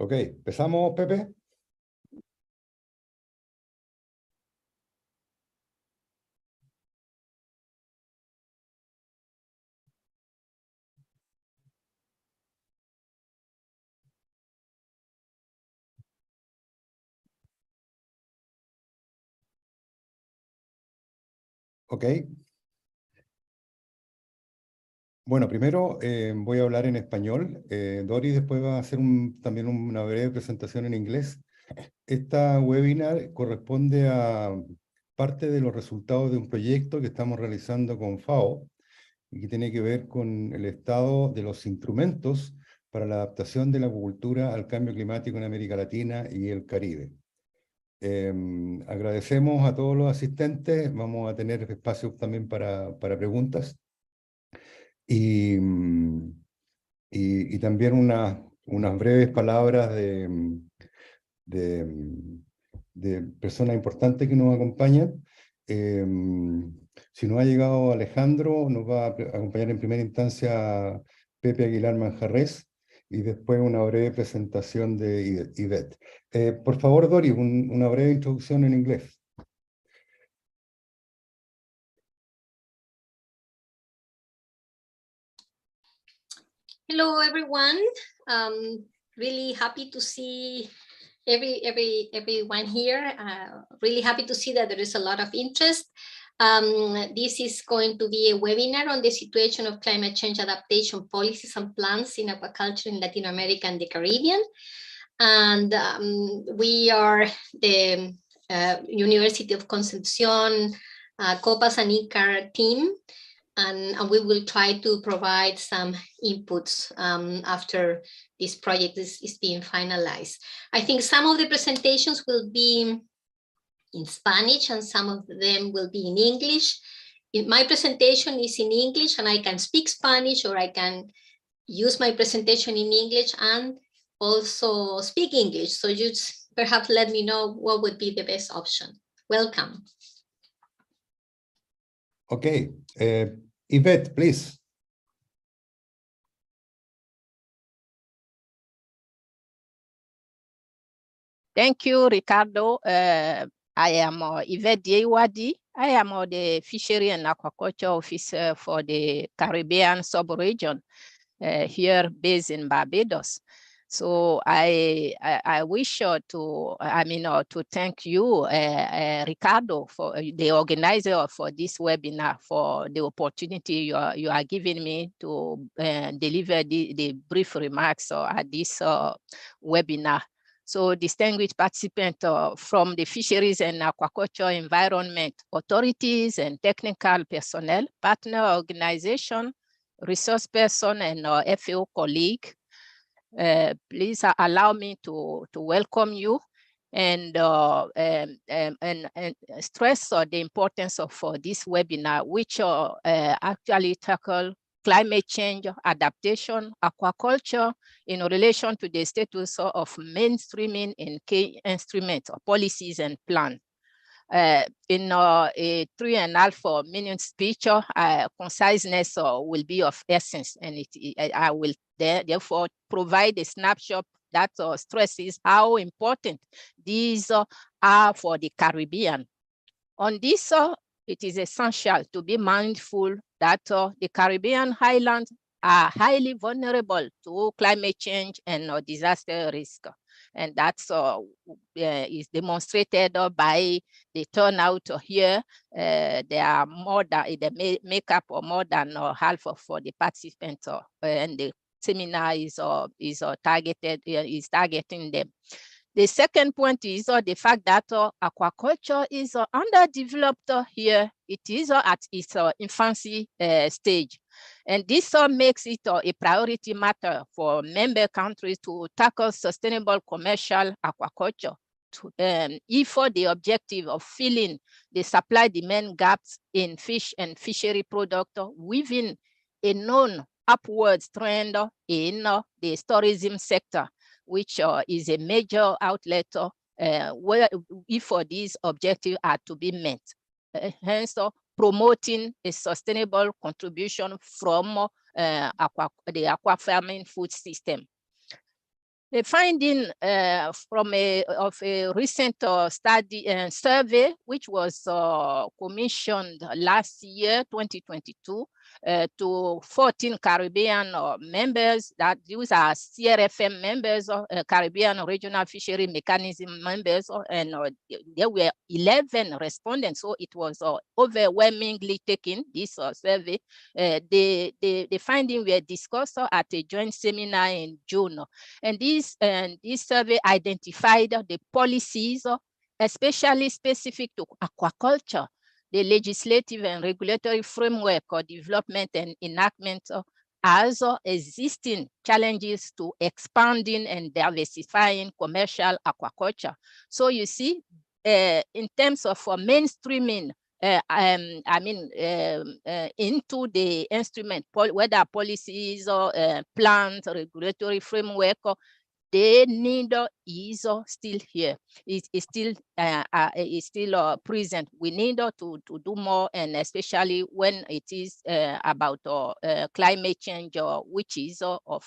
Ok, empezamos, Pepe. Ok. Bueno, primero voy a hablar en español. Doris después va a hacer también una breve presentación en inglés. Esta webinar corresponde a parte de los resultados de un proyecto que estamos realizando con FAO y que tiene que ver con el estado de los instrumentos para la adaptación de la acuicultura al cambio climático en América Latina y el Caribe. Agradecemos a todos los asistentes. Vamos a tener espacio también para preguntas. Y, y también unas breves palabras de personas importantes que nos acompañan. Si no ha llegado Alejandro, nos va a acompañar en primera instancia Pepe Aguilar Manjarres y después una breve presentación de Ivette. Por favor, Dori, una breve introducción en inglés. Hello, everyone. Really happy to see everyone here. Really happy to see that there is a lot of interest. This is going to be a webinar on the situation of climate change adaptation policies and plans in aquaculture in Latin America and the Caribbean. And we are the University of Concepcion, COPAS and ICAR team. And we will try to provide some inputs after this project is being finalized. I think some of the presentations will be in Spanish and some of them will be in English. My presentation is in English and I can speak Spanish, or I can use my presentation in English and also speak English. So you perhaps let me know what would be the best option. Welcome. Okay, Ivette, please. Thank you, Ricardo. I am Ivette Diewadi. I am the Fishery and Aquaculture Officer for the Caribbean sub-region here based in Barbados. So I wish to thank you, Ricardo, for the organizer for this webinar, for the opportunity you are giving me to deliver the brief remarks at this webinar. So distinguished participants from the fisheries and aquaculture environment authorities and technical personnel, partner organization, resource person, and FAO colleague. Please allow me to welcome you and stress the importance of this webinar, which actually tackle climate change, adaptation, aquaculture in relation to the status of mainstreaming in key instruments, policies, and plans. In a 3.5 minute speech, conciseness will be of essence, and I will therefore provide a snapshot that stresses how important these are for the Caribbean. On this, it is essential to be mindful that the Caribbean islands are highly vulnerable to climate change and disaster risk. And that's is demonstrated by the turnout here. There are more than, the makeup of more than half of the participants, and the seminar is targeting them. The second point is the fact that aquaculture is underdeveloped here. It is at its infancy stage. And this makes it a priority matter for member countries to tackle sustainable commercial aquaculture, if the objective of filling the supply-demand gaps in fish and fishery product within a known upwards trend in the tourism sector, which is a major outlet where if these objectives are to be met. Hence, promoting a sustainable contribution from the aqua farming food system. The finding from a recent study and survey, which was commissioned last year, 2022, to 14 Caribbean members, that these are CRFM members, Caribbean Regional Fishery Mechanism members, and there were 11 respondents, so it was overwhelmingly taken, this survey. The findings were discussed at a joint seminar in June, and this survey identified the policies, especially specific to aquaculture, the legislative and regulatory framework or development and enactment as existing challenges to expanding and diversifying commercial aquaculture. So you see, in terms of mainstreaming, into the instrument, whether policies or plans, regulatory framework, the need is still here. It's still present. We need to do more, and especially when it is about climate change, which is of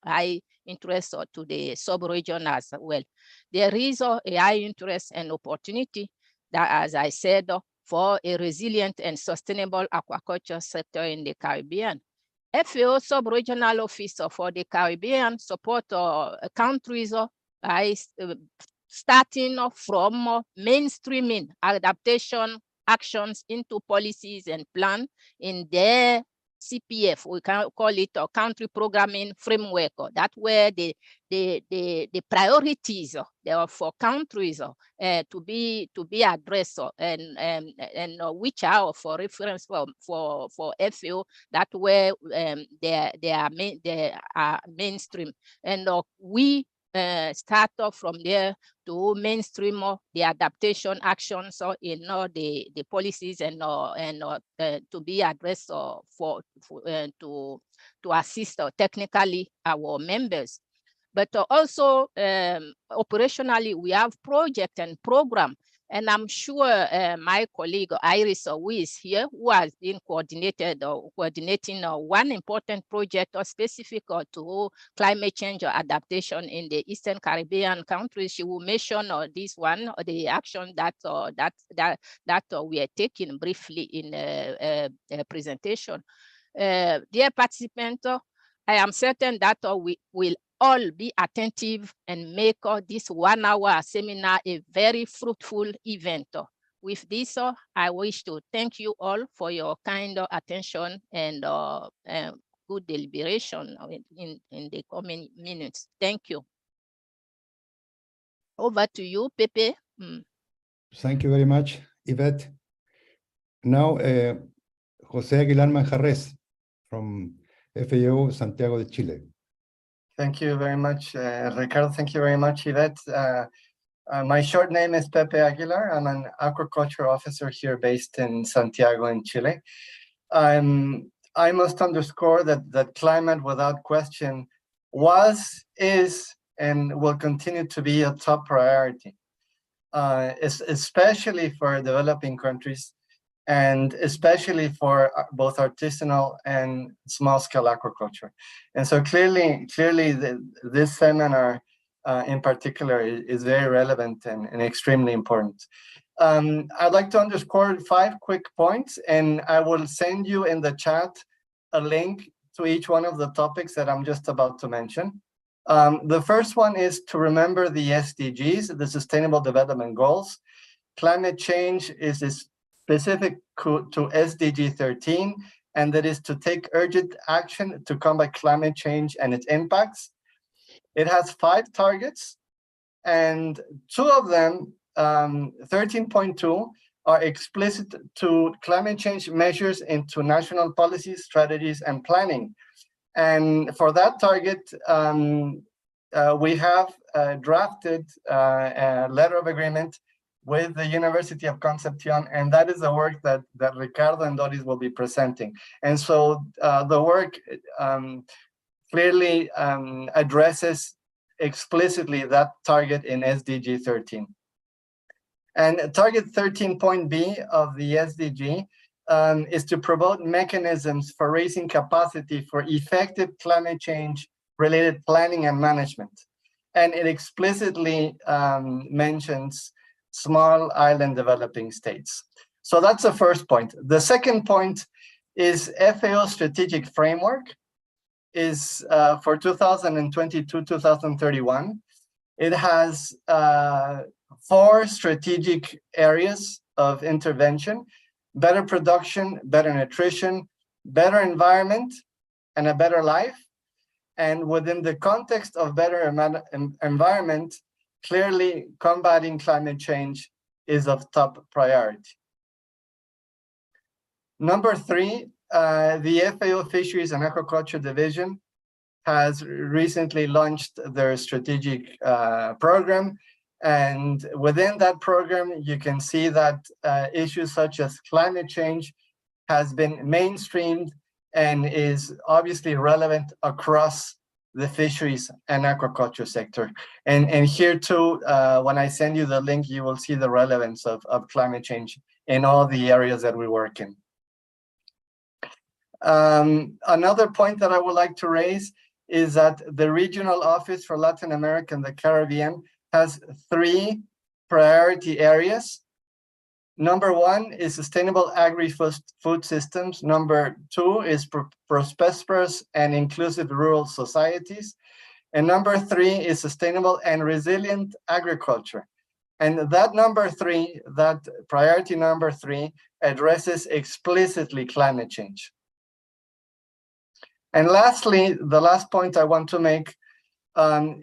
high interest to the sub-region as well. There is a high interest and opportunity that, as I said, for a resilient and sustainable aquaculture sector in the Caribbean. FAO Sub-Regional Office for the Caribbean support countries by starting from mainstreaming adaptation actions into policies and plan in their CPF, we can call it a country programming framework. That's where the priorities for countries to be addressed and which are for reference for FAO. That where they are mainstream, and we start off from there to mainstream the adaptation actions in the policies and to be addressed to assist technically our members. But also operationally, we have project and program. And I'm sure my colleague Iris, who is here, who has been coordinating one important project or specific to climate change or adaptation in the Eastern Caribbean countries. She will mention this one, the action that we are taking briefly in a presentation. Dear participants, I am certain that we will all be attentive and make this 1 hour seminar a very fruitful event. With this, I wish to thank you all for your kind attention and good deliberation in the coming minutes. Thank you. Over to you, Pepe. Thank you very much, Yvette. Now, José Aguilar Manjarres from FAO Santiago de Chile. Thank you very much, Ricardo. Thank you very much, Yvette. My short name is Pepe Aguilar. I'm an aquaculture officer here based in Santiago in Chile. I must underscore that climate, without question, was, is, and will continue to be a top priority, especially for developing countries, and especially for both artisanal and small-scale aquaculture. And so clearly this seminar in particular is very relevant and extremely important. I'd like to underscore 5 quick points, and I will send you in the chat a link to each one of the topics that I'm just about to mention. The first one is to remember the SDGs, the Sustainable Development Goals. Climate change is specific to SDG 13, and that is to take urgent action to combat climate change and its impacts. It has 5 targets, and 2 of them, 13.2, are explicit to climate change measures into national policies, strategies, and planning. And for that target, we have drafted a letter of agreement with the University of Concepcion, and that is the work that Ricardo and Doris will be presenting. And so the work clearly addresses explicitly that target in SDG 13. And target 13.b of the SDG is to promote mechanisms for raising capacity for effective climate change related planning and management. and it explicitly mentions small island developing states. So that's the first point. The second point is FAO strategic framework is for 2022-2031. It has 4 strategic areas of intervention: better production, better nutrition, better environment, and a better life. And within the context of better environment, clearly combating climate change is of top priority. Number 3, the FAO Fisheries and Aquaculture Division has recently launched their strategic program. And within that program, you can see that issues such as climate change has been mainstreamed and is obviously relevant across the fisheries and aquaculture sector. And here too, when I send you the link, you will see the relevance of climate change in all the areas that we work in. Another point that I would like to raise is that the Regional Office for Latin America and the Caribbean has 3 priority areas. Number 1 is sustainable agri-food systems. Number 2 is prosperous and inclusive rural societies. And number 3 is sustainable and resilient agriculture. And that number 3, that priority number 3, addresses explicitly climate change. And lastly, the last point I want to make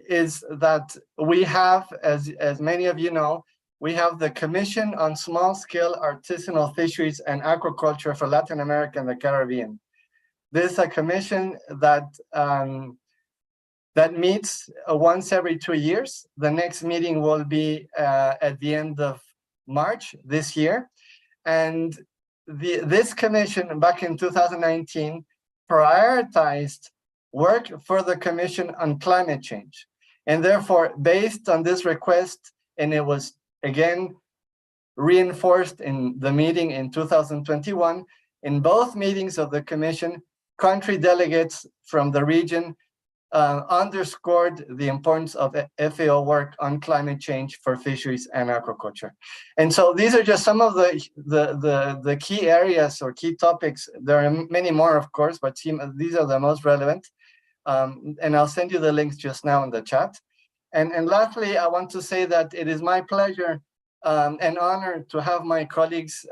is that we have, as many of you know, we have the Commission on Small-Scale Artisanal Fisheries and Aquaculture for Latin America and the Caribbean. This is a commission that that meets once every 2 years. The next meeting will be at the end of March this year. And this commission back in 2019 prioritized work for the Commission on Climate Change. And therefore, based on this request, and it was again reinforced in the meeting in 2021, in both meetings of the Commission, country delegates from the region underscored the importance of FAO work on climate change for fisheries and aquaculture. And so these are just some of the key areas or key topics. There are many more, of course, but these are the most relevant. And I'll send you the links just now in the chat. And lastly, I want to say that it is my pleasure and honor to have my colleagues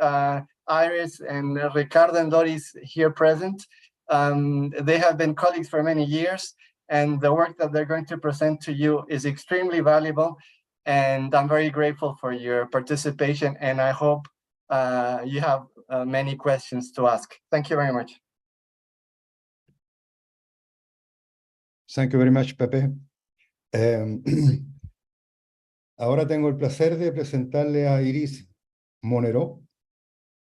Iris and Ricardo and Doris here present. They have been colleagues for many years, and the work that they're going to present to you is extremely valuable. And I'm very grateful for your participation, and I hope you have many questions to ask. Thank you very much. Thank you very much, Pepe. Ahora tengo el placer de presentarle a Iris Monero,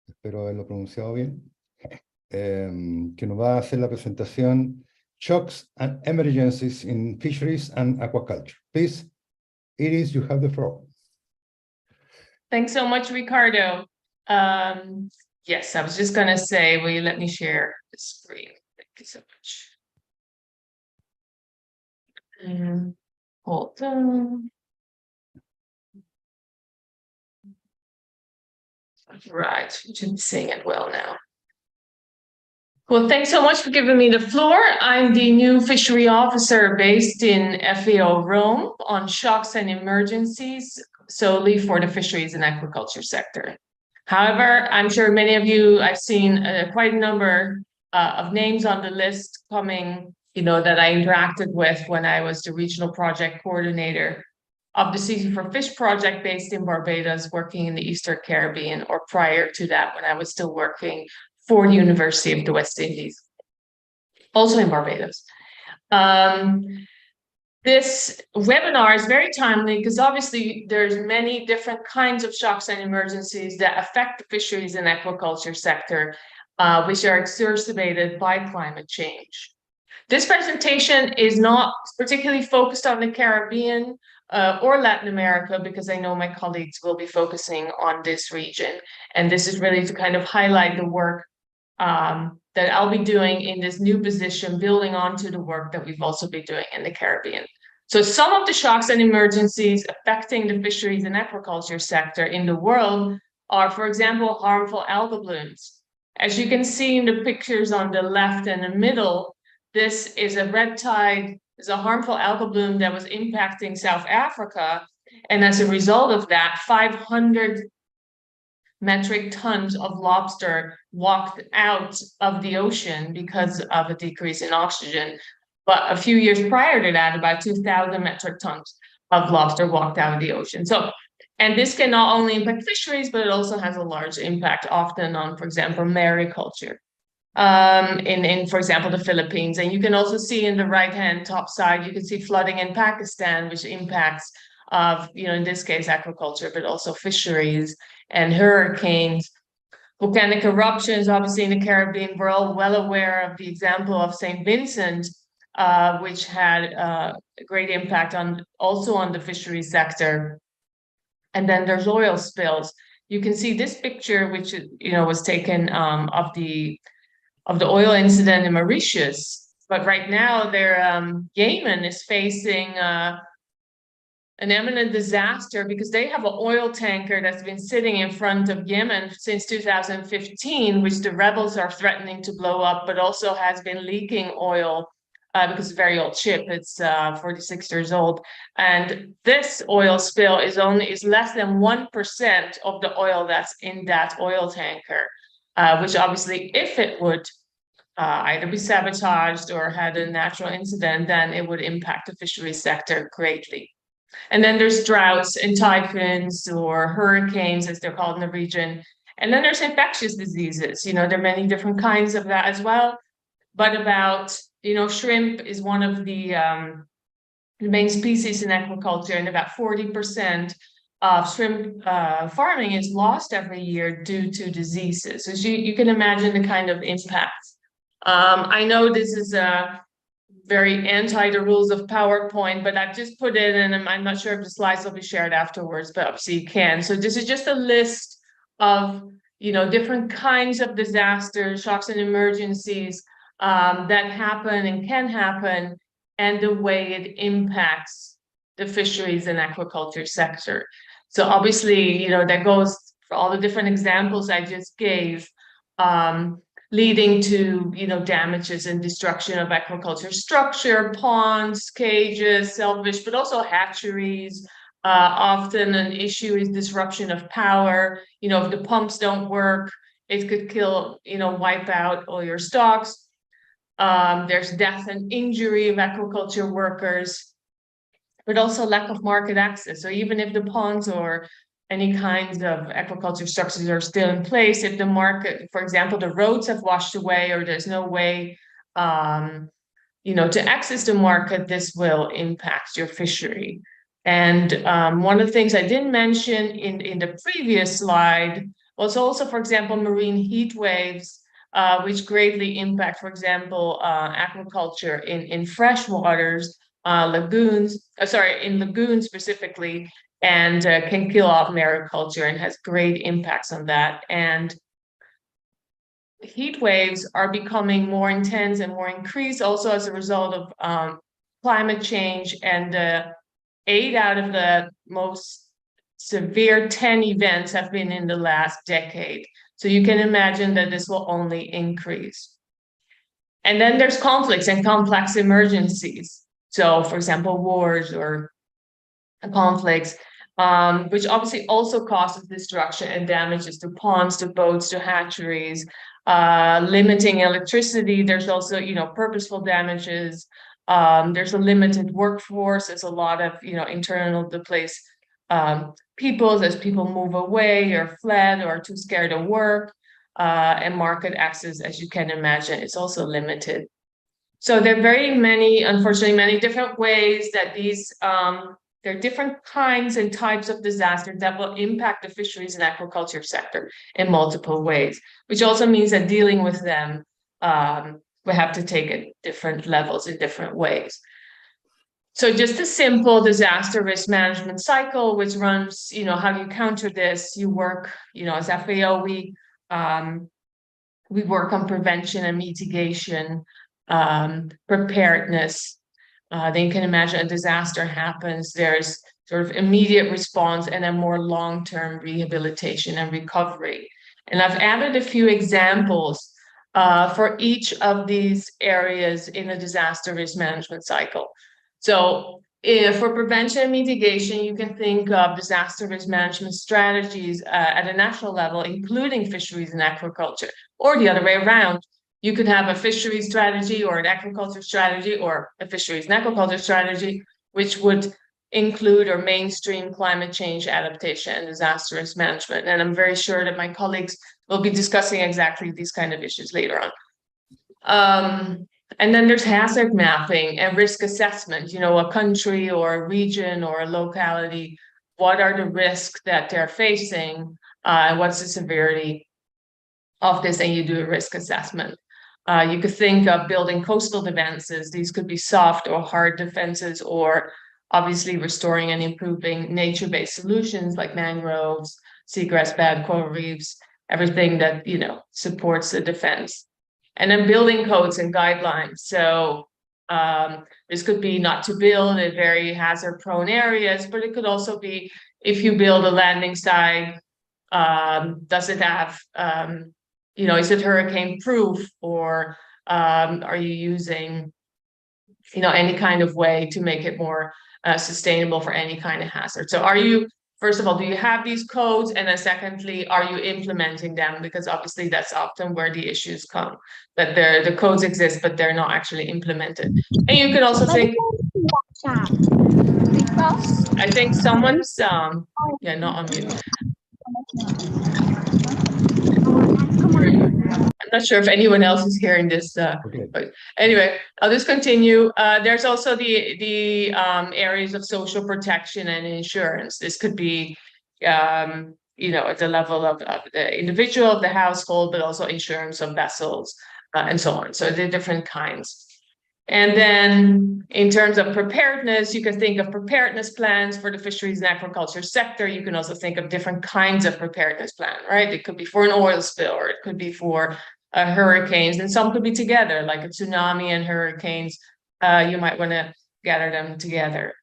espero haberlo pronunciado bien, que nos va a hacer la presentación Shocks and Emergencies in Fisheries and Aquaculture. Please, Iris, you have the floor. Thanks so much, Ricardo. Yes, I was just going to say, will you let me share the screen? Thank you so much. Hold on. Right, you should be seeing it well now. Well, thanks so much for giving me the floor. I'm the new fishery officer based in FAO Rome on shocks and emergencies, solely for the fisheries and aquaculture sector. However, I'm sure many of you, I've seen quite a number of names on the list coming, that I interacted with when I was the regional project coordinator of the Season for Fish project based in Barbados, working in the Eastern Caribbean, or prior to that when I was still working for the University of the West Indies, also in Barbados. This webinar is very timely because obviously there's many different kinds of shocks and emergencies that affect the fisheries and aquaculture sector, which are exacerbated by climate change. This presentation is not particularly focused on the Caribbean or Latin America, because I know my colleagues will be focusing on this region. And this is really to kind of highlight the work that I'll be doing in this new position, building onto the work that we've also been doing in the Caribbean. So some of the shocks and emergencies affecting the fisheries and aquaculture sector in the world are, for example, harmful algal blooms. As you can see in the pictures on the left and the middle, this is a red tide, is a harmful algal bloom that was impacting South Africa. And as a result of that, 500 metric tons of lobster walked out of the ocean because of a decrease in oxygen. But a few years prior to that, about 2,000 metric tons of lobster walked out of the ocean. So, and this can not only impact fisheries, but it also has a large impact often on, for example, mariculture in, for example, the Philippines. And you can also see in the right-hand top side, you can see flooding in Pakistan, which impacts of, in this case, aquaculture, but also fisheries and hurricanes. Volcanic eruptions, obviously in the Caribbean, we're all well aware of the example of St. Vincent, which had a great impact also on the fisheries sector. And then there's oil spills. You can see this picture, which was taken of the oil incident in Mauritius. But right now, Yemen is facing an imminent disaster because they have an oil tanker that's been sitting in front of Yemen since 2015, which the rebels are threatening to blow up, but also has been leaking oil because it's a very old ship. It's 46 years old. And this oil spill is less than 1% of the oil that's in that oil tanker, which obviously, if it would either be sabotaged or had a natural incident, then it would impact the fisheries sector greatly. And then there's droughts and typhoons or hurricanes, as they're called in the region. And then there's infectious diseases. There are many different kinds of that as well. But shrimp is one of the main species in aquaculture, and about 40% of shrimp farming is lost every year due to diseases. So you can imagine the kind of impact. I know this is very anti the rules of PowerPoint, but I've just put it in, and I'm not sure if the slides will be shared afterwards, but obviously you can. So this is just a list of, different kinds of disasters, shocks and emergencies that happen and can happen, and the way it impacts the fisheries and aquaculture sector. So obviously, that goes for all the different examples I just gave, leading to, damages and destruction of aquaculture structure, ponds, cages, selfish, but also hatcheries. Often an issue is disruption of power. If the pumps don't work, it could kill, wipe out all your stocks. There's death and injury of aquaculture workers, but also lack of market access. So even if the ponds or any kinds of aquaculture structures are still in place, if the market, for example, the roads have washed away or there's no way, to access the market, this will impact your fishery. And one of the things I didn't mention in the previous slide was also, for example, marine heat waves, which greatly impact, for example, aquaculture in fresh waters, in lagoons specifically, and can kill off mariculture and has great impacts on that. And heat waves are becoming more intense and more increased also as a result of climate change. And 8 out of the most severe 10 events have been in the last decade. So you can imagine that this will only increase. And then there's conflicts and complex emergencies. So, for example, wars or conflicts, which obviously also causes destruction and damages to ponds, to boats, to hatcheries, limiting electricity. There's also, purposeful damages. There's a limited workforce. There's a lot of, internal displaced people as people move away or fled or are too scared to work. And market access, as you can imagine, is also limited. So there are very many, unfortunately, many different ways that there are different kinds and types of disasters that will impact the fisheries and aquaculture sector in multiple ways, which also means that dealing with them, we have to take at different levels in different ways. So just a simple disaster risk management cycle, which runs, how do you counter this? You work, as FAO, we work on prevention and mitigation, preparedness, then you can imagine a disaster happens, there's sort of immediate response and a more long-term rehabilitation and recovery. And I've added a few examples for each of these areas in a disaster risk management cycle. So for prevention and mitigation, you can think of disaster risk management strategies at a national level, including fisheries and aquaculture, or the other way around. You could have a fisheries strategy or an aquaculture strategy or a fisheries and aquaculture strategy, which would include or mainstream climate change adaptation and disaster risk management. And I'm very sure that my colleagues will be discussing exactly these kind of issues later on. And then there's hazard mapping and risk assessment, you know, a country or a region or a locality, what are the risks that they're facing, what's the severity of this, and you do a risk assessment. You could think of building coastal defenses. These could be soft or hard defenses, or obviously restoring and improving nature-based solutions like mangroves, seagrass bed, coral reefs, everything that, you know, supports the defense. And then building codes and guidelines. So this could be not to build in very hazard-prone areas, but it could also be if you build a landing site, does it have, you know, is it hurricane-proof, or are you using, you know, any kind of way to make it more sustainable for any kind of hazard? So are you, first of all, do you have these codes? And then secondly, are you implementing them? Because obviously that's often where the issues come, that the codes exist, but they're not actually implemented. And you can also think, I think someone's, yeah, not on mute. I'm not sure if anyone else is hearing this, Okay. but anyway, I'll just continue. There's also the areas of social protection and insurance. This could be, you know, at the level of the individual, of the household, but also insurance of vessels and so on. So they're different kinds. And then in terms of preparedness, you can think of preparedness plans for the fisheries and aquaculture sector. You can also think of different kinds of preparedness plan, right? It could be for an oil spill, or it could be for hurricanes, and some could be together, like a tsunami and hurricanes. You might want to gather them together.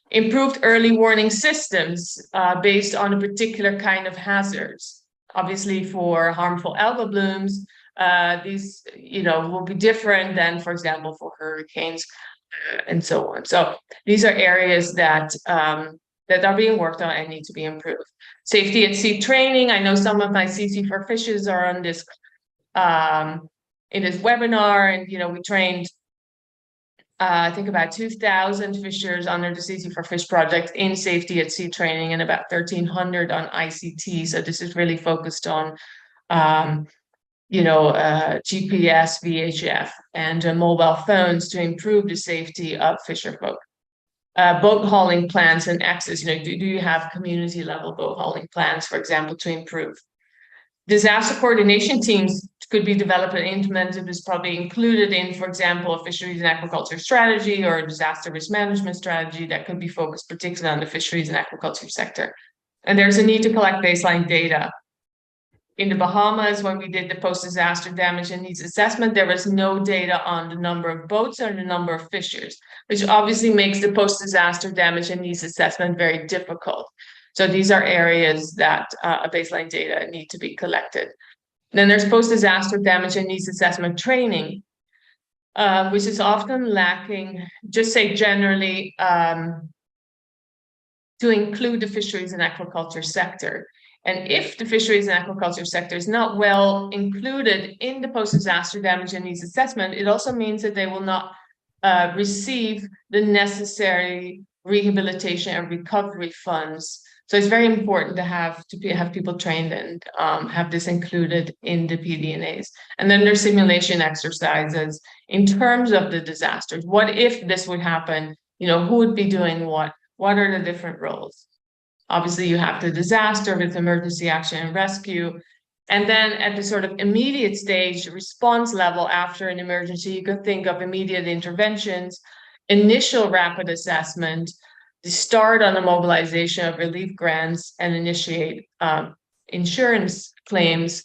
Improved early warning systems based on a particular kind of hazards. Obviously, for harmful algal blooms, these, you know, will be different than, for example, for hurricanes and so on. So these are areas that that are being worked on and need to be improved. Safety at sea training. I know some of my CC for Fishes are on this in this webinar, and you know, we trained I think about 2,000 fishers under the CC for Fish project in safety at sea training, and about 1,300 on ICT. So this is really focused on you know, GPS, VHF, and mobile phones to improve the safety of fisherfolk. Boat hauling plans and access, you know, do you have community level boat hauling plans, for example, to improve? Disaster coordination teams could be developed and implemented, is probably included in, for example, a fisheries and aquaculture strategy or a disaster risk management strategy that could be focused particularly on the fisheries and aquaculture sector. And there's a need to collect baseline data. In the Bahamas, when we did the post-disaster damage and needs assessment, there was no data on the number of boats or the number of fishers, which obviously makes the post-disaster damage and needs assessment very difficult. So these are areas that baseline data need to be collected. Then there's post-disaster damage and needs assessment training, which is often lacking, just say generally, to include the fisheries and aquaculture sector. And if the fisheries and aquaculture sector is not well included in the post-disaster damage and needs assessment, it also means that they will not receive the necessary rehabilitation and recovery funds. So it's very important to have people trained and have this included in the PDNAs. And then there's simulation exercises in terms of the disasters. What if this would happen? You know, who would be doing what? What are the different roles? Obviously, you have the disaster with emergency action and rescue. And then at the sort of immediate stage response level after an emergency, you can think of immediate interventions, initial rapid assessment, the start on the mobilization of relief grants, and initiate insurance claims.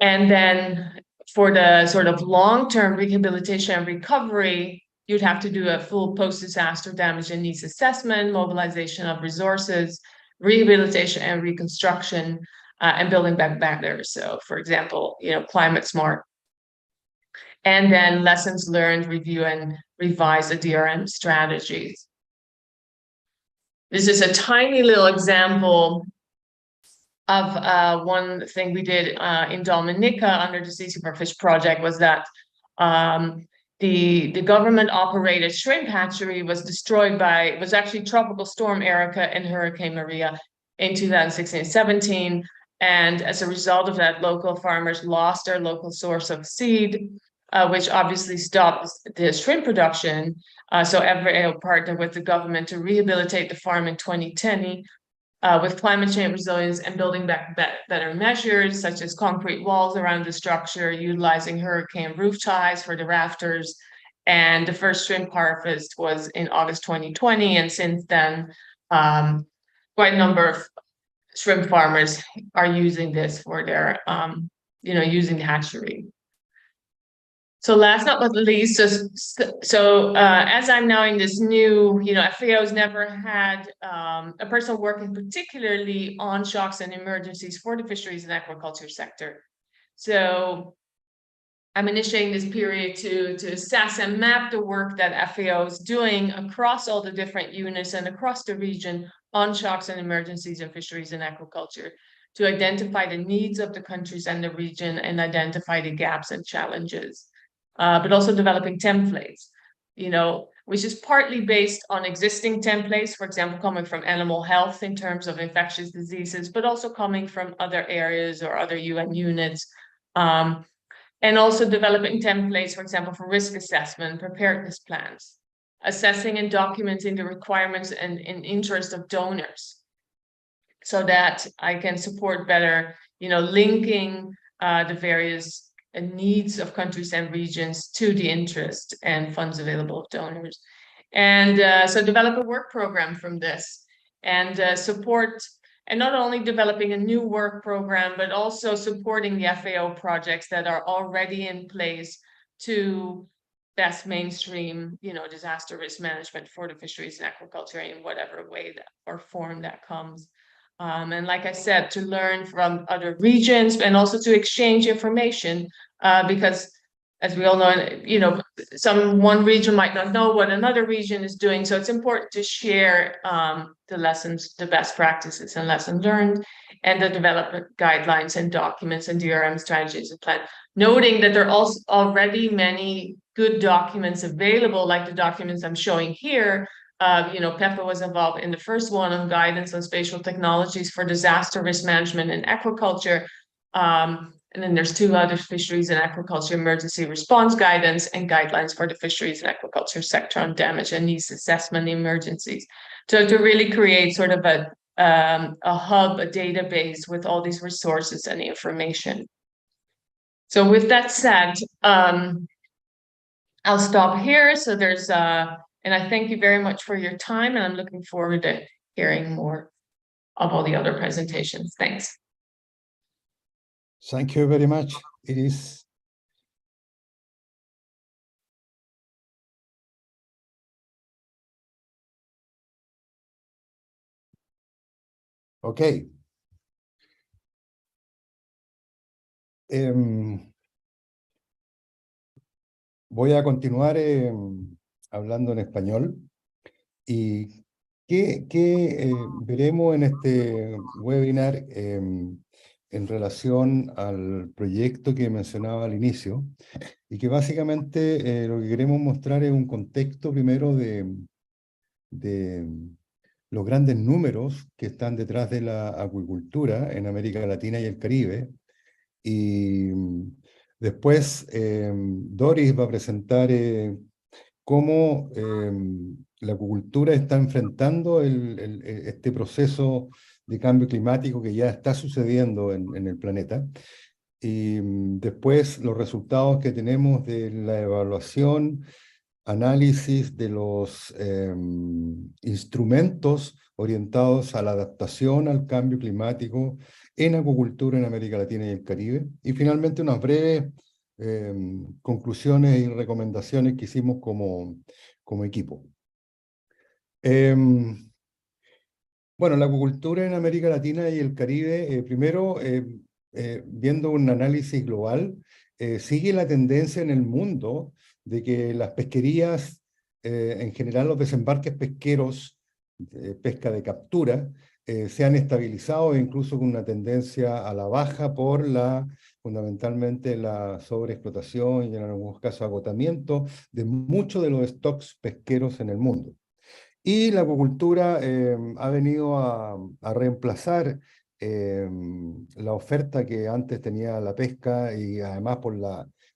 And then for the sort of long-term rehabilitation and recovery, you'd have to do a full post-disaster damage and needs assessment, mobilization of resources, rehabilitation and reconstruction, and building back better. So, for example, climate smart. And then lessons learned, review and revise the DRM strategies. This is a tiny little example of one thing we did in Dominica under the Sea for Fish project was that the government operated shrimp hatchery was destroyed by, it was actually Tropical Storm Erica and Hurricane Maria in 2016-17. And as a result of that, local farmers lost their local source of seed, which obviously stopped the shrimp production. So FAO partnered with the government to rehabilitate the farm in 2010 with climate change resilience and building back better measures, such as concrete walls around the structure, utilizing hurricane roof ties for the rafters. And the first shrimp harvest was in August 2020. And since then, quite a number of shrimp farmers are using this for their, using the hatchery. So last but not least, as I'm now in this new, FAO's never had a person working particularly on shocks and emergencies for the fisheries and aquaculture sector. So I'm initiating this period to assess and map the work that FAO is doing across all the different units and across the region on shocks and emergencies in fisheries and aquaculture, to identify the needs of the countries and the region and identify the gaps and challenges. But also developing templates, which is partly based on existing templates, for example, coming from animal health in terms of infectious diseases, but also coming from other areas or other UN units. And also developing templates, for example, for risk assessment, preparedness plans, assessing and documenting the requirements and interest of donors, so that I can support better, linking the various needs of countries and regions to the interest and funds available of donors. And so develop a work program from this and support, and not only developing a new work program, but also supporting the FAO projects that are already in place to best mainstream, disaster risk management for the fisheries and aquaculture in whatever way that or form that comes. And like I said, to learn from other regions and also to exchange information, because as we all know, one region might not know what another region is doing. So it's important to share the lessons, the best practices and lessons learned, and the development guidelines and documents and DRM strategies and plan. Noting that there are also already many good documents available, like the documents I'm showing here. PEPA was involved in the first one on guidance on spatial technologies for disaster risk management and aquaculture. And then there's two other fisheries and aquaculture emergency response guidance and guidelines for the fisheries and aquaculture sector on damage and needs assessment emergencies. So to really create sort of a hub, a database with all these resources and information. So with that said, I'll stop here. So and I thank you very much for your time, and I'm looking forward to hearing more of all the other presentations. Thanks. Thank you very much, Iris. Okay. Voy a continuar hablando en español. ¿Y qué veremos en este webinar en relación al proyecto que mencionaba al inicio? Y que básicamente lo que queremos mostrar es un contexto primero de los grandes números que están detrás de la acuicultura en América Latina y el Caribe. Y después Doris va a presentar cómo la acuicultura está enfrentando este proceso de cambio climático que ya está sucediendo en el planeta. Y después los resultados que tenemos de la evaluación, análisis de los instrumentos orientados a la adaptación al cambio climático en acuicultura en América Latina y el Caribe. Y finalmente unas breves conclusiones y recomendaciones que hicimos como equipo. Bueno, la acuicultura en América Latina y el Caribe, primero, viendo un análisis global, sigue la tendencia en el mundo de que las pesquerías, en general los desembarques pesqueros, pesca de captura, se han estabilizado, incluso con una tendencia a la baja por fundamentalmente la sobreexplotación y en algunos casos agotamiento de muchos de los stocks pesqueros en el mundo. Y la acuicultura ha venido a reemplazar la oferta que antes tenía la pesca y además por el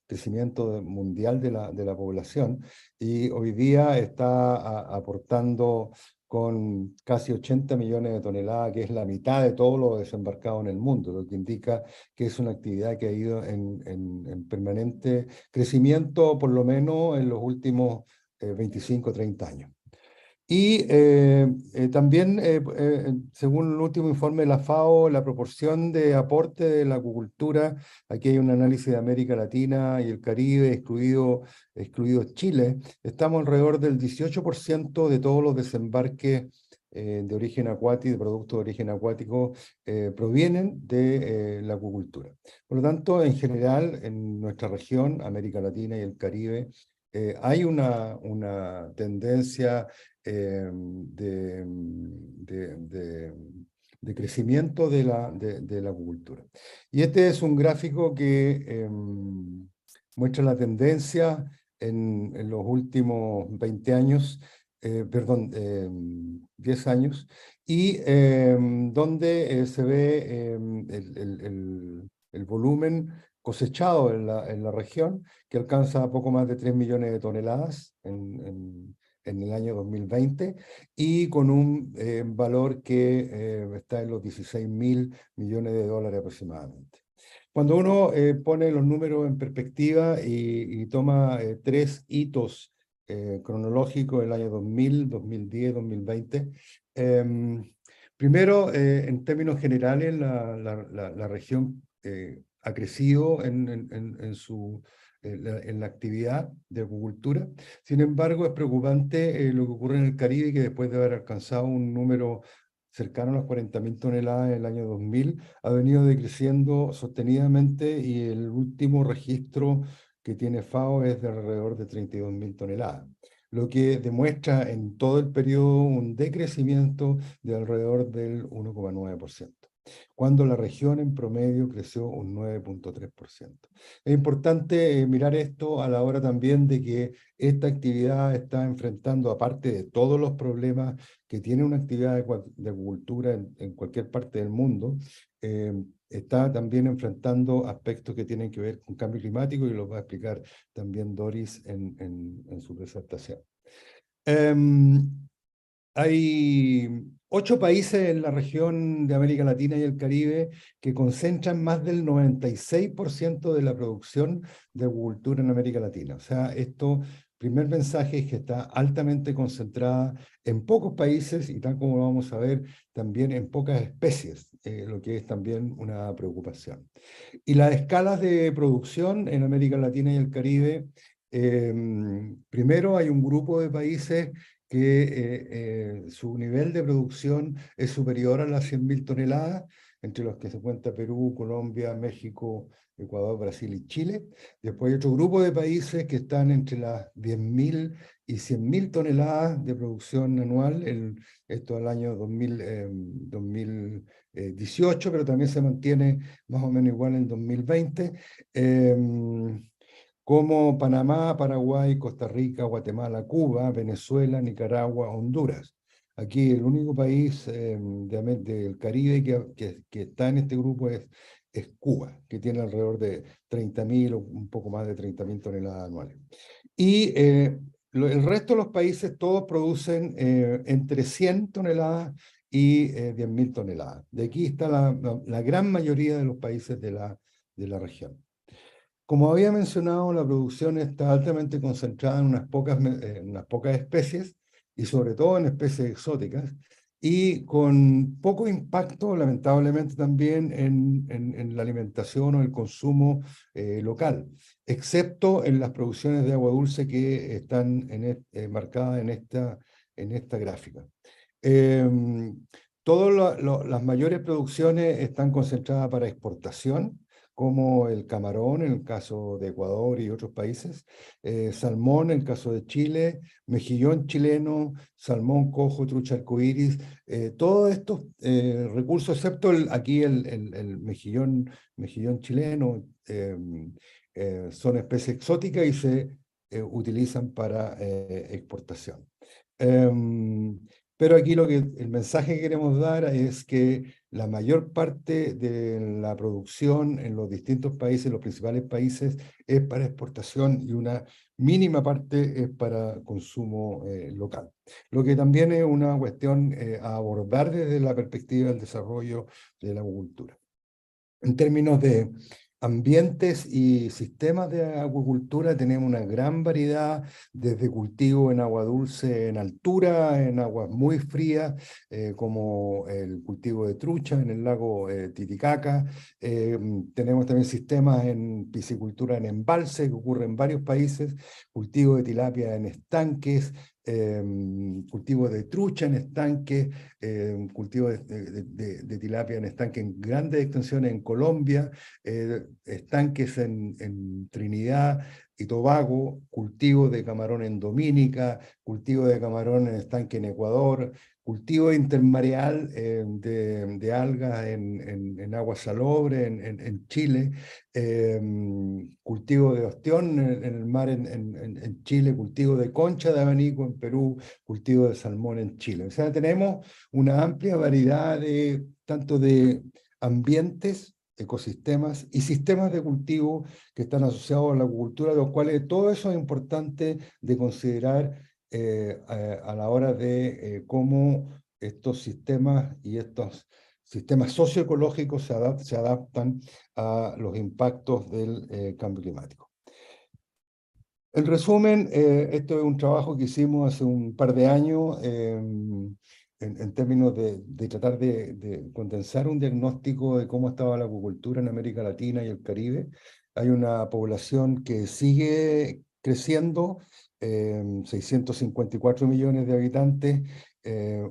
crecimiento mundial de la población. Y hoy día está aportando con casi 80 millones de toneladas, que es la mitad de todo lo desembarcado en el mundo, lo que indica que es una actividad que ha ido en permanente crecimiento, por lo menos en los últimos 25 o 30 años. Y también, según el último informe de la FAO, la proporción de aporte de la acuicultura, aquí hay un análisis de América Latina y el Caribe, excluido Chile, estamos alrededor del 18% de todos los desembarques de origen acuático, de productos de origen acuático, provienen de la acuicultura. Por lo tanto, en general, en nuestra región, América Latina y el Caribe, hay una tendencia de crecimiento de la acuicultura. Y este es un gráfico que muestra la tendencia en los últimos 20 años, 10 años, y donde se ve el volumen cosechado en la región, que alcanza poco más de 3 millones de toneladas en el año 2020, y con un valor que está en los 16.000 millones de dólares aproximadamente. Cuando uno pone los números en perspectiva y toma 3 hitos cronológicos, el año 2000, 2010, 2020, primero, en términos generales, la región ha crecido en la actividad de acuicultura. Sin embargo, es preocupante lo que ocurre en el Caribe, que después de haber alcanzado un número cercano a las 40.000 toneladas en el año 2000, ha venido decreciendo sostenidamente, y el último registro que tiene FAO es de alrededor de 32.000 toneladas, lo que demuestra en todo el periodo un decrecimiento de alrededor del 1,9%. Cuando la región en promedio creció un 9,3%. Es importante mirar esto a la hora también de que esta actividad está enfrentando, aparte de todos los problemas que tiene una actividad de acuicultura en cualquier parte del mundo, está también enfrentando aspectos que tienen que ver con cambio climático, y los va a explicar también Doris en su presentación. Hay 8 países en la región de América Latina y el Caribe que concentran más del 96% de la producción de acuicultura en América Latina. O sea, primer mensaje es que está altamente concentrada en pocos países y, tal como vamos a ver, también en pocas especies, lo que es también una preocupación. Y las escalas de producción en América Latina y el Caribe, primero hay un grupo de países que su nivel de producción es superior a las 100.000 toneladas, entre los que se cuenta Perú, Colombia, México, Ecuador, Brasil y Chile. Después hay otro grupo de países que están entre las 10.000 y 100.000 toneladas de producción anual, esto al año 2018, pero también se mantiene más o menos igual en 2020. Como Panamá, Paraguay, Costa Rica, Guatemala, Cuba, Venezuela, Nicaragua, Honduras. Aquí el único país del Caribe que está en este grupo es Cuba, que tiene alrededor de 30.000 o un poco más de 30.000 toneladas anuales. Y el resto de los países todos producen entre 100 toneladas y 10.000 toneladas. De aquí está la gran mayoría de los países de la región. Como había mencionado, la producción está altamente concentrada en unas pocas especies, y sobre todo en especies exóticas, y con poco impacto, lamentablemente, también en la alimentación o el consumo local, excepto en las producciones de agua dulce que están marcadas en esta gráfica. Todas las mayores producciones están concentradas para exportación, como el camarón en el caso de Ecuador y otros países, salmón en el caso de Chile, mejillón chileno, salmón cojo, trucha arcoíris, todos estos recursos, excepto aquí el mejillón chileno, son especies exóticas y se utilizan para exportación. Pero aquí el mensaje que queremos dar es que la mayor parte de la producción en los distintos países, los principales países, es para exportación y una mínima parte es para consumo local. Lo que también es una cuestión a abordar desde la perspectiva del desarrollo de la acuicultura. En términos de ambientes y sistemas de acuicultura, tenemos una gran variedad, desde cultivo en agua dulce en altura, en aguas muy frías, como el cultivo de trucha en el lago Titicaca. Tenemos también sistemas en piscicultura en embalse, que ocurre en varios países, cultivo de tilapia en estanques, cultivo de trucha en estanques, cultivo de tilapia en estanques en grandes extensiones en Colombia, estanques en Trinidad y Tobago, cultivo de camarón en Dominica, cultivo de camarón en estanque en Ecuador, cultivo intermareal de algas en agua salobre en Chile, cultivo de ostión en el mar en Chile, cultivo de concha de abanico en Perú, cultivo de salmón en Chile. O sea, tenemos una amplia variedad tanto de ambientes, ecosistemas y sistemas de cultivo que están asociados a la acuicultura, de los cuales todo eso es importante de considerar a la hora de cómo estos sistemas y estos sistemas socioecológicos se adaptan a los impactos del cambio climático. En resumen, esto es un trabajo que hicimos hace un par de años en términos de tratar de condensar un diagnóstico de cómo estaba la acuicultura en América Latina y el Caribe. Hay una población que sigue creciendo, 654 millones de habitantes,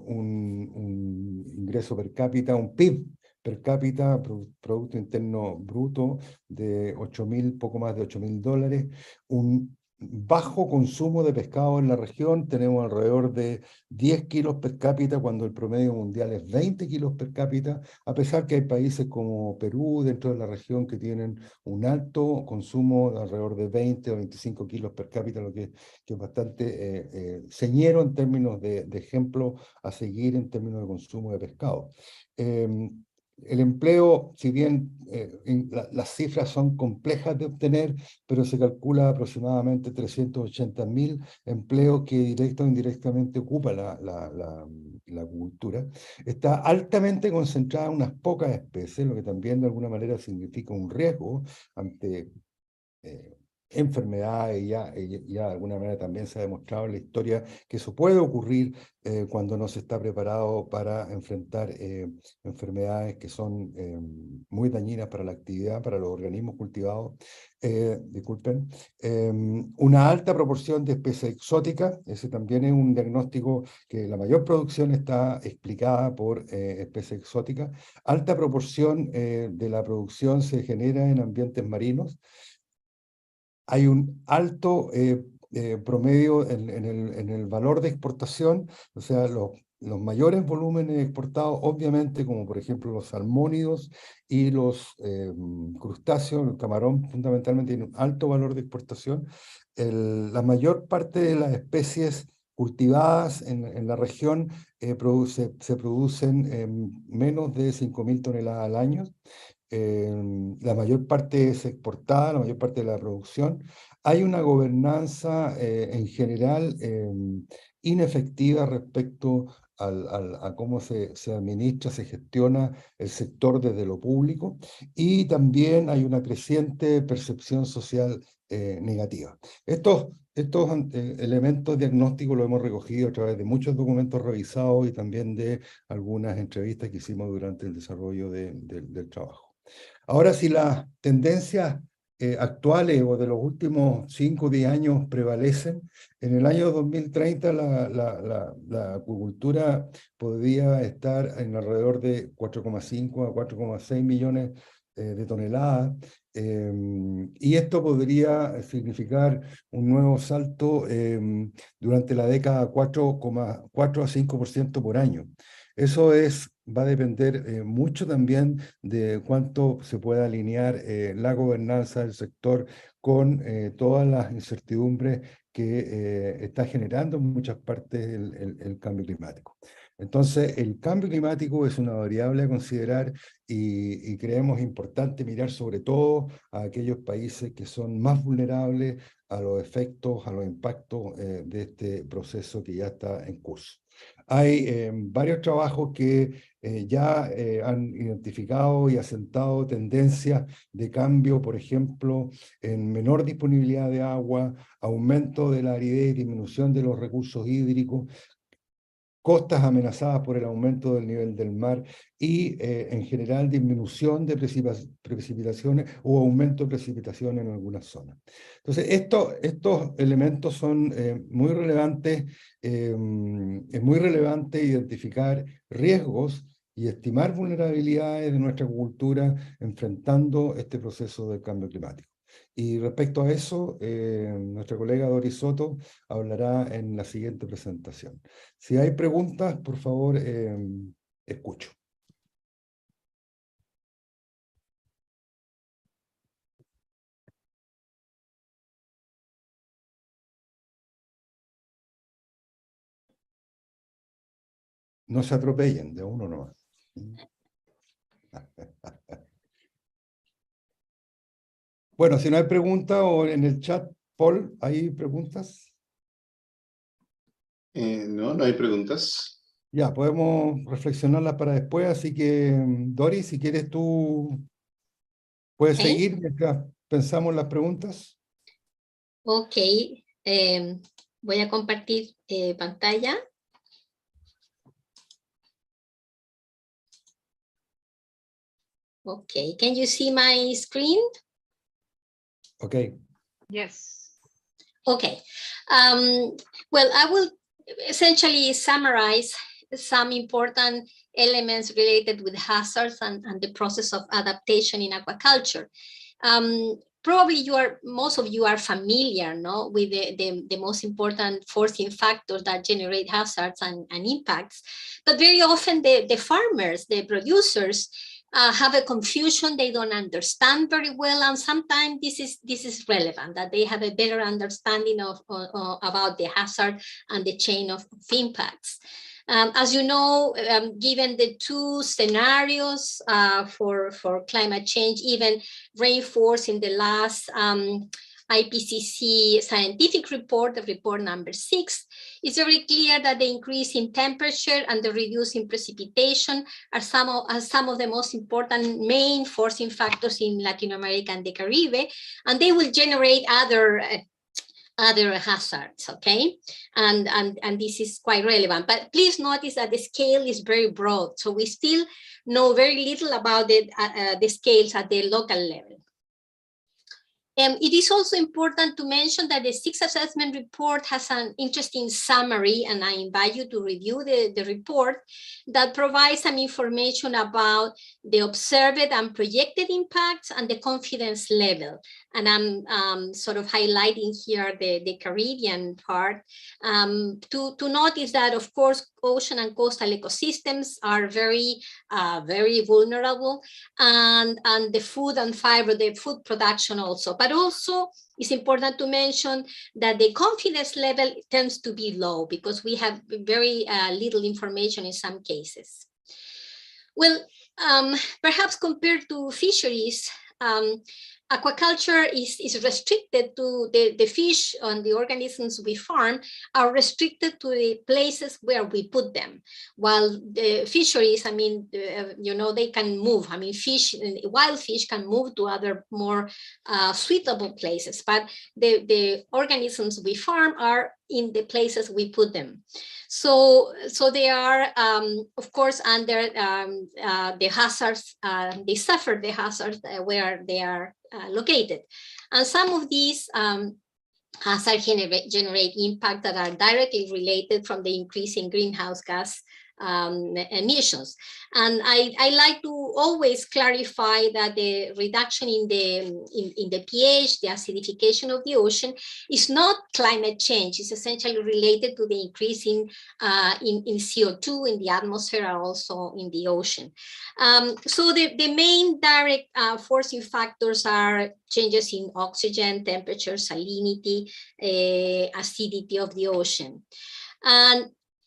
un ingreso per cápita, un PIB per cápita, Producto Interno Bruto, de poco más de $8.000, un bajo consumo de pescado en la región, tenemos alrededor de 10 kilos per cápita cuando el promedio mundial es 20 kilos per cápita, a pesar que hay países como Perú dentro de la región que tienen un alto consumo de alrededor de 20 o 25 kilos per cápita, lo que es bastante señero en términos de ejemplo a seguir en términos de consumo de pescado. El empleo, si bien las cifras son complejas de obtener, pero se calcula aproximadamente 380.000 empleos que directa o indirectamente ocupa la acuicultura. Está altamente concentrada en unas pocas especies, lo que también de alguna manera significa un riesgo ante enfermedades, y ya de alguna manera también se ha demostrado en la historia que eso puede ocurrir cuando no se está preparado para enfrentar enfermedades que son muy dañinas para la actividad, para los organismos cultivados. Disculpen. Una alta proporción de especies exóticas, ese también es un diagnóstico que la mayor producción está explicada por especies exóticas. Alta proporción de la producción se genera en ambientes marinos. Hay un alto promedio en el valor de exportación, o sea, los mayores volúmenes exportados, obviamente, como por ejemplo los salmónidos y los crustáceos, el camarón fundamentalmente tiene un alto valor de exportación. La mayor parte de las especies cultivadas en la región se producen menos de 5.000 toneladas al año. La mayor parte es exportada, la mayor parte de la producción. Hay una gobernanza en general inefectiva respecto a cómo se administra, se gestiona el sector desde lo público, y también hay una creciente percepción social negativas. Estos elementos diagnósticos los hemos recogido a través de muchos documentos revisados y también de algunas entrevistas que hicimos durante el desarrollo del trabajo. Ahora, si las tendencias actuales o de los últimos 5 o 10 años prevalecen, en el año 2030 la acuicultura podría estar en alrededor de 4,5 a 4,6 millones de toneladas, y esto podría significar un nuevo salto durante la década 4,4 a 5% por año. Eso va a depender mucho también de cuánto se pueda alinear la gobernanza del sector con todas las incertidumbres que está generando en muchas partes el cambio climático. Entonces, el cambio climático es una variable a considerar y creemos importante mirar sobre todo a aquellos países que son más vulnerables a los efectos, a los impactos de este proceso que ya está en curso. Hay varios trabajos que ya han identificado y asentado tendencias de cambio, por ejemplo, en menor disponibilidad de agua, aumento de la aridez y disminución de los recursos hídricos, costas amenazadas por el aumento del nivel del mar y, en general, disminución de precipitaciones o aumento de precipitaciones en algunas zonas. Entonces, estos elementos son muy relevantes. Es muy relevante identificar riesgos y estimar vulnerabilidades de nuestra cultura enfrentando este proceso de cambio climático. Y respecto a eso, nuestra colega Doris Soto hablará en la siguiente presentación. Si hay preguntas, por favor, escucho. No se atropellen, de uno nomás. Bueno, si no hay preguntas o en el chat, Paul, ¿hay preguntas? No, no hay preguntas. Ya, podemos reflexionarlas para después, así que, Doris, si quieres tú puedes seguir mientras pensamos las preguntas. Ok, voy a compartir pantalla. Okay, can you see my screen? Okay. Yes. Okay, well, I will essentially summarize some important elements related with hazards and the process of adaptation in aquaculture. Probably most of you are familiar, no, with the most important forcing factors that generate hazards and impacts. But very often the farmers, the producers, have a confusion. They don't understand very well, and sometimes this is relevant, that they have a better understanding of about the hazard and the chain of impacts. As you know, given the two scenarios for climate change, even reinforced in the last IPCC scientific report, the report number 6, it's very clear that the increase in temperature and the reduce in precipitation are some of the most important main forcing factors in Latin America and the Caribbean, and they will generate other hazards, okay? And this is quite relevant. But please notice that the scale is very broad, so we still know very little about the scales at the local level. It is also important to mention that the 6th assessment report has an interesting summary, and I invite you to review the report that provides some information about the observed and projected impacts and the confidence level. And I'm sort of highlighting here the Caribbean part to notice that, of course, ocean and coastal ecosystems are very vulnerable, and the food and fiber, the food production also. But also, it's important to mention that the confidence level tends to be low because we have very little information in some cases. Well, perhaps compared to fisheries, aquaculture is restricted to the fish and the organisms we farm are restricted to the places where we put them. While the fisheries, I mean, they can move. I mean, wild fish can move to other more suitable places, but the organisms we farm are in the places we put them. So they are, of course, under the hazards. They suffer the hazards where they are located. And some of these hazards generate impact that are directly related from the increase in greenhouse gas emissions. And I like to always clarify that the reduction in the pH, the acidification of the ocean, is not climate change. It's essentially related to the increase in CO2 in the atmosphere and also in the ocean. So the main direct forcing factors are changes in oxygen, temperature, salinity, acidity of the ocean.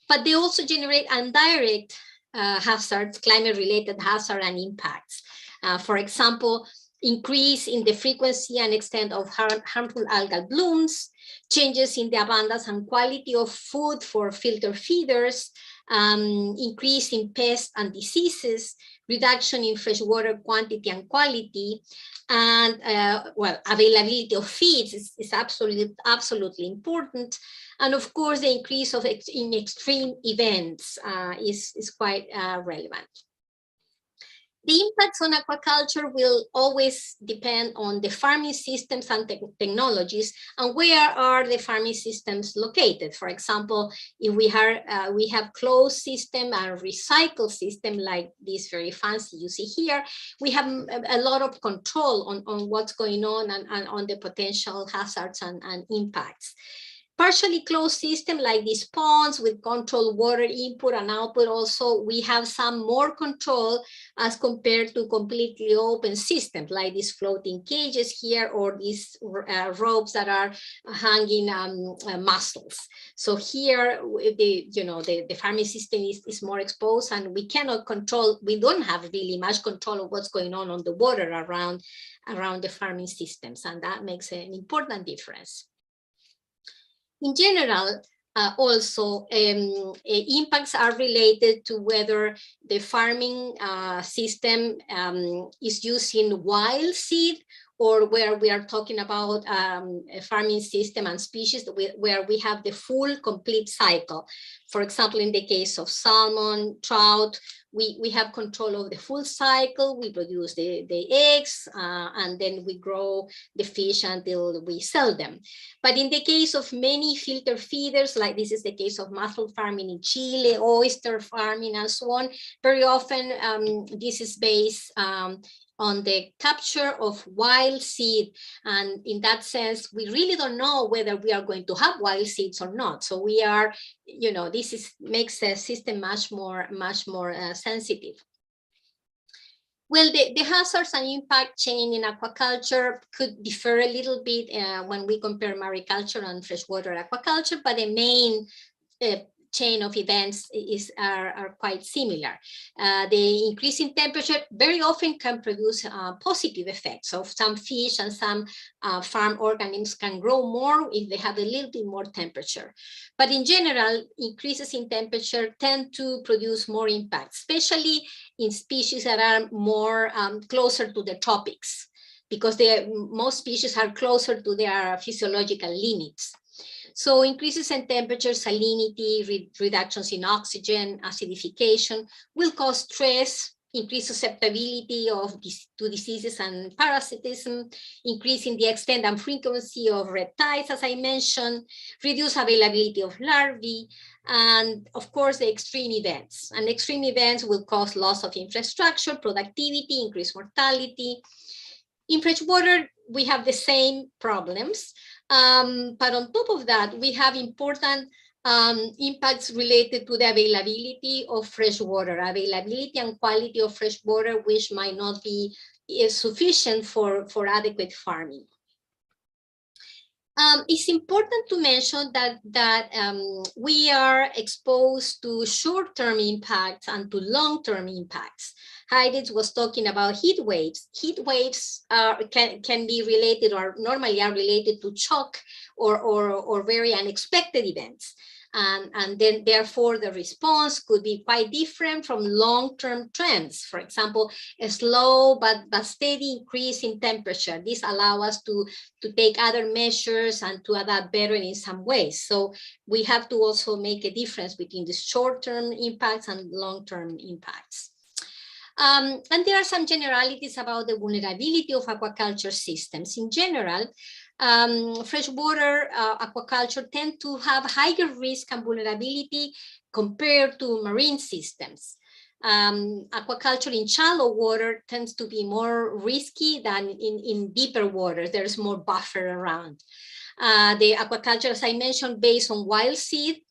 But they also generate indirect hazards, climate-related hazards and impacts. For example, increase in the frequency and extent of harmful algal blooms, changes in the abundance and quality of food for filter feeders, increase in pests and diseases, reduction in freshwater quantity and quality, and availability of feeds is absolutely important. And of course, the increase in extreme events is quite relevant. The impacts on aquaculture will always depend on the farming systems and technologies and where are the farming systems located. For example, if we have closed system and recycle system like this very fancy you see here, we have a lot of control on what's going on and on the potential hazards and impacts. Partially closed system like these ponds with controlled water input and output, also we have some more control as compared to completely open systems like these floating cages here or these ropes that are hanging mussels. So here the farming system is more exposed and we cannot control, we don't have really much control of what's going on the water around the farming systems, and that makes an important difference. In general, also impacts are related to whether the farming system is using wild seed or where we are talking about a farming system and species where we have the full complete cycle. For example, in the case of salmon, trout, we have control of the full cycle. We produce the eggs and then we grow the fish until we sell them. But in the case of many filter feeders, like this is the case of mussel farming in Chile, oyster farming and so on, very often this is based on the capture of wild seed. And in that sense, we really don't know whether we are going to have wild seeds or not. So we are, this makes the system much more sensitive. Well, the hazards and impact chain in aquaculture could differ a little bit when we compare mariculture and freshwater aquaculture, but the main chain of events are quite similar. The increase in temperature very often can produce positive effects. So some fish and some farm organisms can grow more if they have a little bit more temperature. But in general, increases in temperature tend to produce more impact, especially in species that are more closer to the tropics, because most species are closer to their physiological limits. So increases in temperature, salinity, reductions in oxygen, acidification will cause stress, increase susceptibility to diseases and parasitism, increase in the extent and frequency of red tides, as I mentioned, reduce availability of larvae, and of course the extreme events. And extreme events will cause loss of infrastructure, productivity, increased mortality. In freshwater, we have the same problems. But on top of that, we have important impacts related to the availability of fresh water, availability and quality of fresh water, which might not be sufficient for adequate farming. It's important to mention that we are exposed to short-term impacts and to long-term impacts. Heidi was talking about heat waves. Heat waves can be related, or normally are related, to shock or very unexpected events. And then therefore the response could be quite different from long-term trends. For example, a slow but steady increase in temperature. This allows us to take other measures and to adapt better in some ways. So we have to also make a difference between the short-term impacts and long-term impacts. And there are some generalities about the vulnerability of aquaculture systems. In general, freshwater aquaculture tend to have higher risk and vulnerability compared to marine systems. Aquaculture in shallow water tends to be more risky than in deeper waters. There's more buffer around. The aquaculture, as I mentioned, based on wild seed,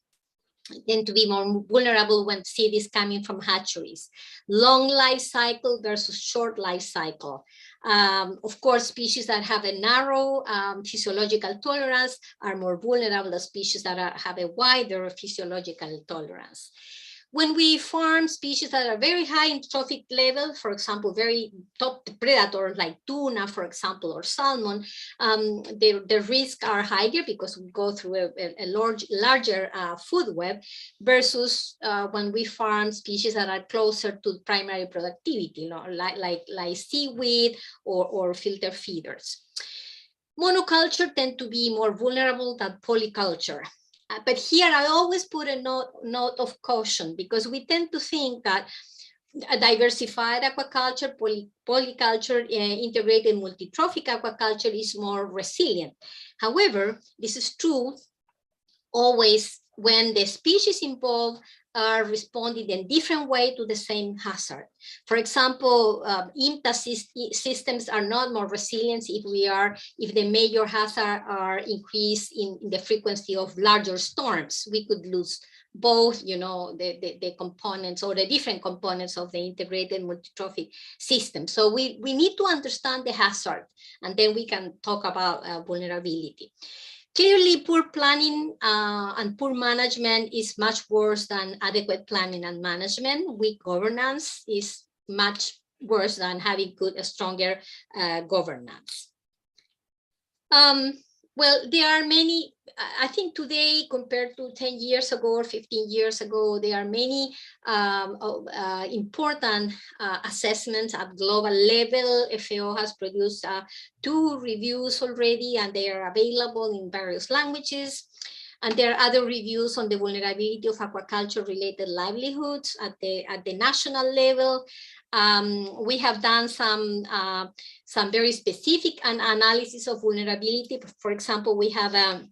tend to be more vulnerable when seed is coming from hatcheries. Long life cycle versus short life cycle. Of course, species that have a narrow physiological tolerance are more vulnerable than species that have a wider physiological tolerance. When we farm species that are very high in trophic level, for example, very top predators like tuna, for example, or salmon, the risks are higher because we go through a larger food web versus when we farm species that are closer to primary productivity, you know, like seaweed or filter feeders. Monoculture tend to be more vulnerable than polyculture. But here I always put a note of caution, because we tend to think that a diversified aquaculture, polyculture, integrated multi-trophic aquaculture is more resilient. However, this is true always when the species involved are responding in a different way to the same hazard. For example, IMTA systems are not more resilient if the major hazard are increased in the frequency of larger storms. We could lose both, you know, the components or the different components of the integrated multi-trophic system. So we need to understand the hazard, and then we can talk about vulnerability. Clearly, poor planning and poor management is much worse than adequate planning and management. Weak governance is much worse than having good, stronger governance. Well, there are many, I think today compared to 10 years ago or 15 years ago, there are many important assessments at global level. FAO has produced 2 reviews already, and they are available in various languages. And there are other reviews on the vulnerability of aquaculture-related livelihoods at the national level. We have done some very specific analysis of vulnerability. For example, we have a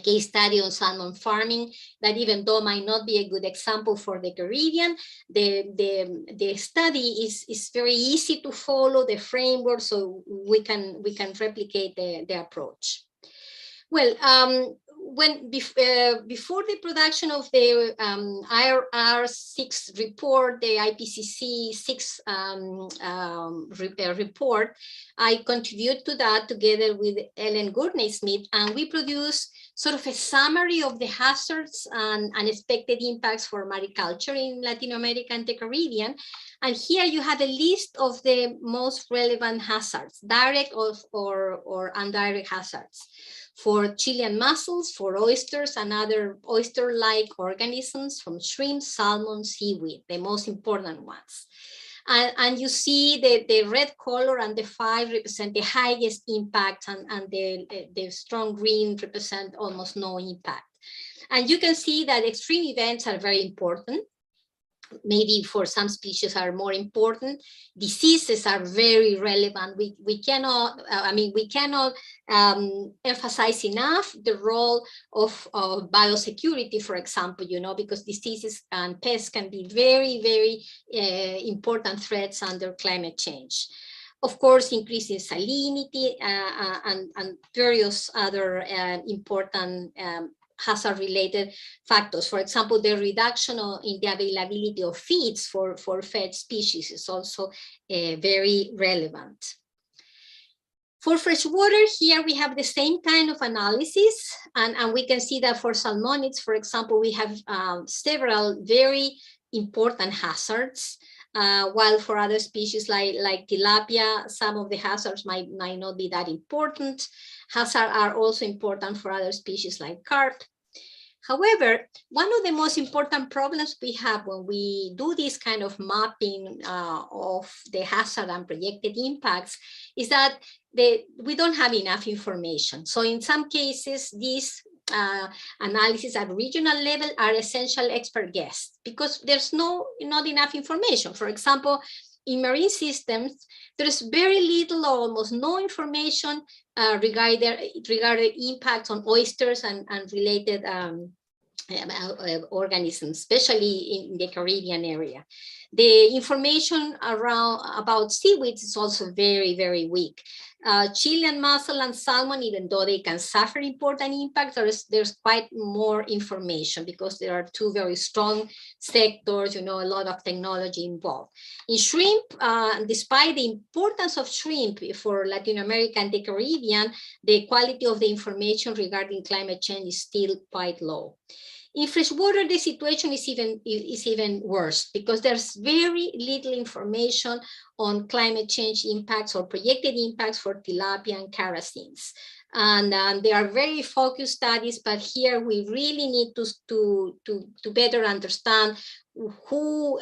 case study on salmon farming that, even though might not be a good example for the Caribbean, the study is very easy to follow the framework, so we can replicate the approach. Well, before the production of the IRR6 report, the IPCC 6 report, I contribute to that together with Ellen Gurney-Smith, and we produce sort of a summary of the hazards and unexpected impacts for mariculture in Latin America and the Caribbean. And here you have a list of the most relevant hazards, direct or indirect hazards, for Chilean mussels, for oysters and other oyster-like organisms, from shrimp, salmon, seaweed, the most important ones. And you see the red color and the 5 represent the highest impact, and the strong green represent almost no impact. And you can see that extreme events are very important. Maybe for some species are more important. Diseases are very relevant. We cannot emphasize enough the role of biosecurity, for example, you know, because diseases and pests can be very, very important threats under climate change. Of course, increasing salinity and various other important hazard-related factors. For example, the reduction in the availability of feeds for fed species is also very relevant. For freshwater, here we have the same kind of analysis, and we can see that for salmonids, for example, we have several very important hazards, while for other species like tilapia, some of the hazards might not be that important. Hazards are also important for other species like carp. However, one of the most important problems we have when we do this kind of mapping of the hazard and projected impacts is that we don't have enough information. So in some cases, these analysis at regional level are essential expert guesses because there's not enough information. For example, in marine systems, there's very little or almost no information regarding impacts on oysters and related organisms, especially in the Caribbean area. The information about seaweeds is also very, very weak. Chilean mussel and salmon, even though they can suffer important impacts, there's quite more information because there are two very strong sectors, a lot of technology involved. In shrimp, despite the importance of shrimp for Latin America and the Caribbean, the quality of the information regarding climate change is still quite low. In freshwater, the situation is even worse because there's very little information on climate change impacts or projected impacts for tilapia and characins. And there are very focused studies, but here we really need to better understand who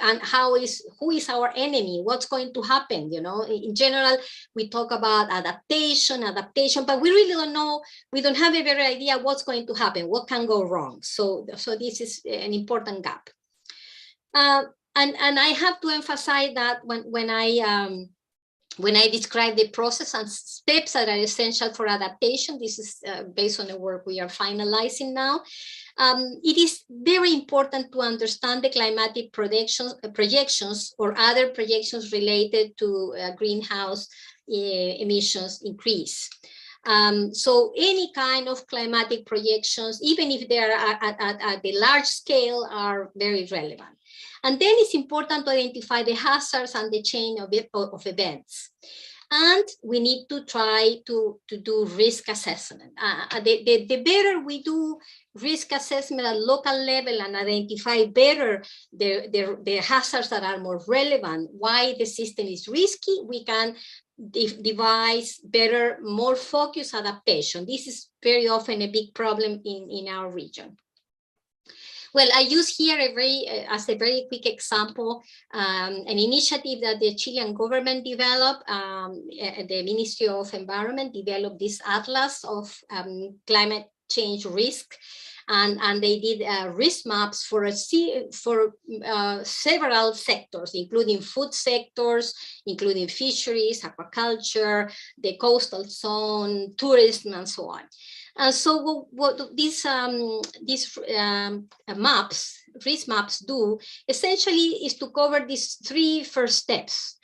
is our enemy, what's going to happen. In general, we talk about adaptation, but we really don't know, we don't have a better idea what's going to happen, what can go wrong. So this is an important gap. And I have to emphasize that when I describe the process and steps that are essential for adaptation, this is based on the work we are finalizing now. It is very important to understand the climatic projections or other projections related to greenhouse emissions increase. So any kind of climatic projections, even if they are at the large scale, are very relevant. And then it's important to identify the hazards and the chain of events. And we need to try to do risk assessment. The better we do risk assessment at local level and identify better the hazards that are more relevant, why the system is risky, we can devise better, more focused adaptation. This is very often a big problem in our region. Well, I use here as a very quick example, an initiative that the Chilean government developed. The Ministry of Environment developed this atlas of climate change risk, and they did risk maps for several sectors, including food sectors, including fisheries, aquaculture, the coastal zone, tourism, and so on. And so what these risk maps do essentially is to cover these three first steps,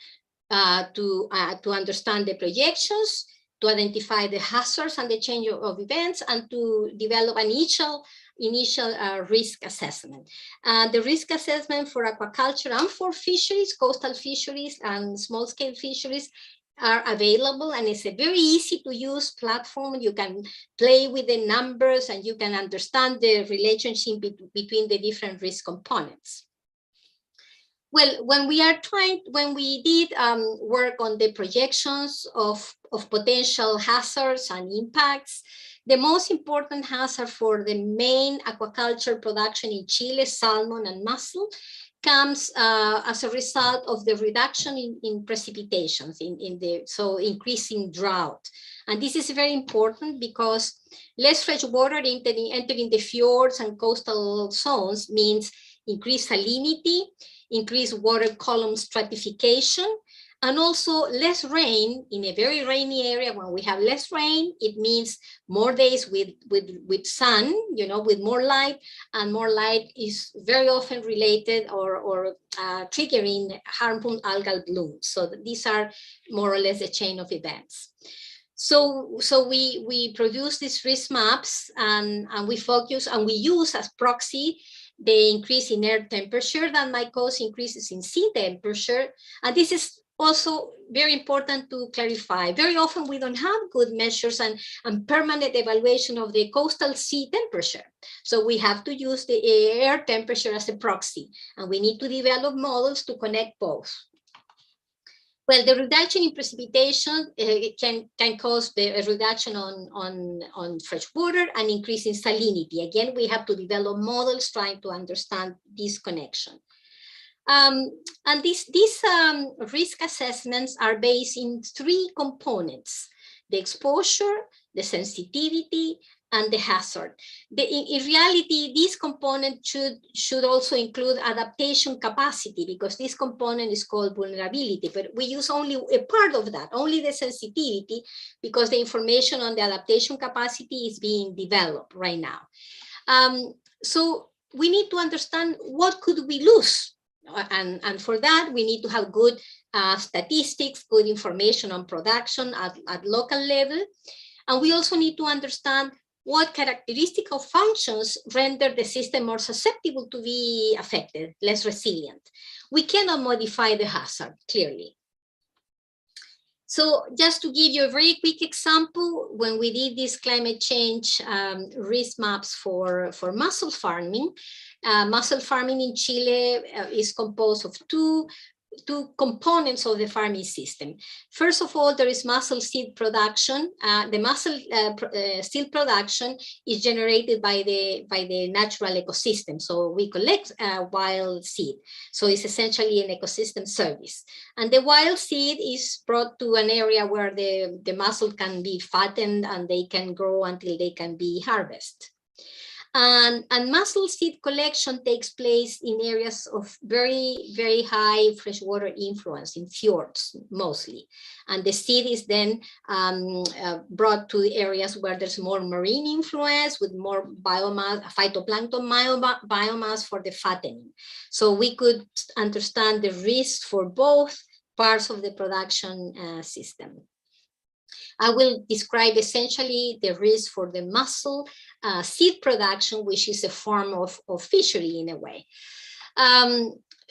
to understand the projections, to identify the hazards and the change of events, and to develop an initial risk assessment. The risk assessment for aquaculture and for fisheries, coastal fisheries and small-scale fisheries, are available, and it's a very easy to use platform. You can play with the numbers and you can understand the relationship between the different risk components. Well, when we did work on the projections of potential hazards and impacts, the most important hazard for the main aquaculture production in Chile, salmon and mussel, comes as a result of the reduction in precipitations, so increasing drought. And this is very important because less fresh water entering the fjords and coastal zones means increased salinity, increased water column stratification, and also less rain in a very rainy area. When we have less rain, it means more days with sun, with more light, and more light is very often related or triggering harmful algal blooms. So these are more or less a chain of events. So we produce these risk maps and we focus and we use as proxy the increase in air temperature that might cause increases in sea temperature. And this is also very important to clarify, very often we don't have good measures and permanent evaluation of the coastal sea temperature. So we have to use the air temperature as a proxy, and we need to develop models to connect both. Well, the reduction in precipitation can cause a reduction on fresh water and increase in salinity. Again, we have to develop models trying to understand this connection. And these risk assessments are based in 3 components: the exposure, the sensitivity, and the hazard. In reality, this component should also include adaptation capacity, because this component is called vulnerability, but we use only a part of that, only the sensitivity, because the information on the adaptation capacity is being developed right now. So we need to understand what could we lose. And for that, we need to have good statistics, good information on production at local level. And we also need to understand what characteristic of functions render the system more susceptible to be affected, less resilient. We cannot modify the hazard, clearly. So just to give you a very quick example, when we did this climate change risk maps for mussel farming in Chile is composed of two components of the farming system. First of all, there is mussel seed production. The mussel seed production is generated by the natural ecosystem. So we collect wild seed. So it's essentially an ecosystem service. And the wild seed is brought to an area where the mussel can be fattened and they can grow until they can be harvested. And mussel seed collection takes place in areas of very, very high freshwater influence, in fjords mostly. And the seed is then brought to areas where there's more marine influence with more biomass, phytoplankton biomass for the fattening. So we could understand the risk for both parts of the production system. I will describe essentially the risk for the mussel seed production, which is a form of fishery in a way.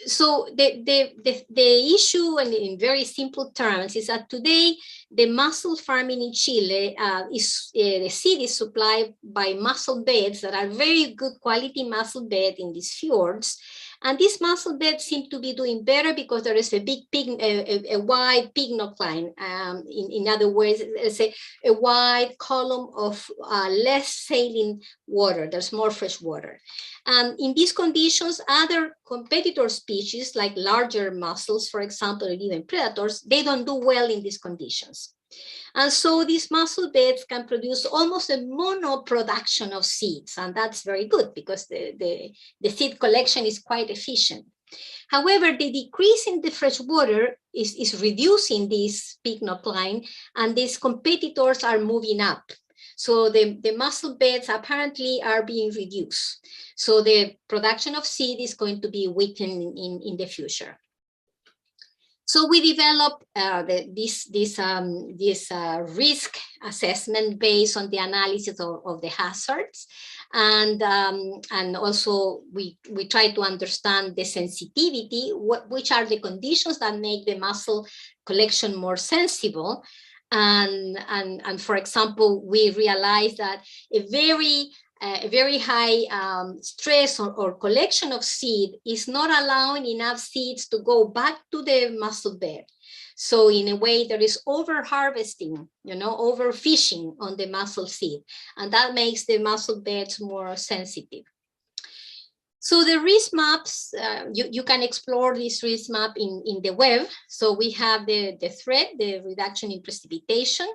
So the issue, and in very simple terms, is that today the mussel farming in Chile the seed is supplied by mussel beds that are very good quality mussel bed in these fjords. And these mussel beds seem to be doing better because there is a big a wide pycnocline. In other words, it's a wide column of less saline water. There's more fresh water. In these conditions, other competitor species like larger mussels, for example, or even predators, they don't do well in these conditions. And so these mussel beds can produce almost a mono production of seeds, and that's very good because the seed collection is quite efficient. However, the decrease in the fresh water is reducing this pycnocline, and these competitors are moving up. So the mussel beds apparently are being reduced. So the production of seed is going to be weakened in the future. So we developed this risk assessment based on the analysis of the hazards, and also we try to understand the sensitivity, which are the conditions that make the mussel collection more sensible. And for example, we realized that a very high stress or collection of seed is not allowing enough seeds to go back to the mussel bed. So in a way, there is over harvesting, overfishing on the mussel seed, and that makes the mussel beds more sensitive. So the risk maps, you can explore this risk map in the web. So we have the threat, the reduction in precipitation.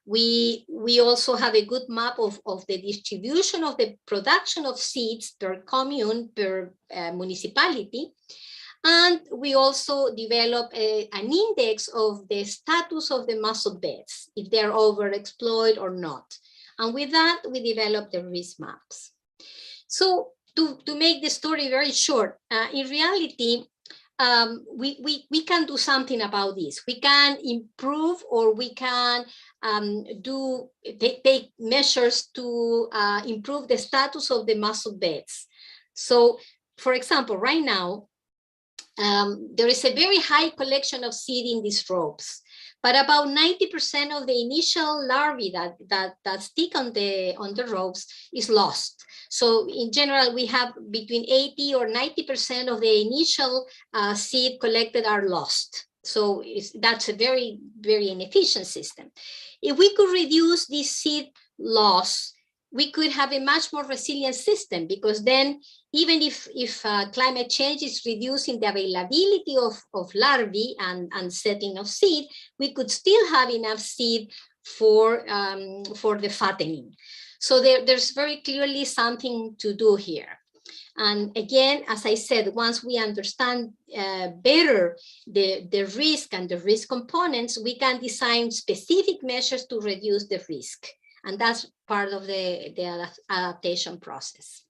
We also have a good map of the distribution of the production of seeds per commune, per municipality. And we also develop an index of the status of the mussel beds, if they're overexploited or not. And with that, we develop the risk maps. So to make the story very short, in reality, we can do something about this. We can improve, or we can take measures to improve the status of the mussel beds. So, for example, right now, there is a very high collection of seed in these ropes, but about 90% of the initial larvae that stick on the ropes is lost. So in general, we have between 80 or 90% of the initial seed collected are lost. So that's a very, very inefficient system. If we could reduce this seed loss, we could have a much more resilient system, because then even if climate change is reducing the availability of larvae and setting of seed, we could still have enough seed for the fattening. So there's very clearly something to do here. And again, as I said, once we understand better the risk and the risk components, we can design specific measures to reduce the risk. And that's part of the adaptation process.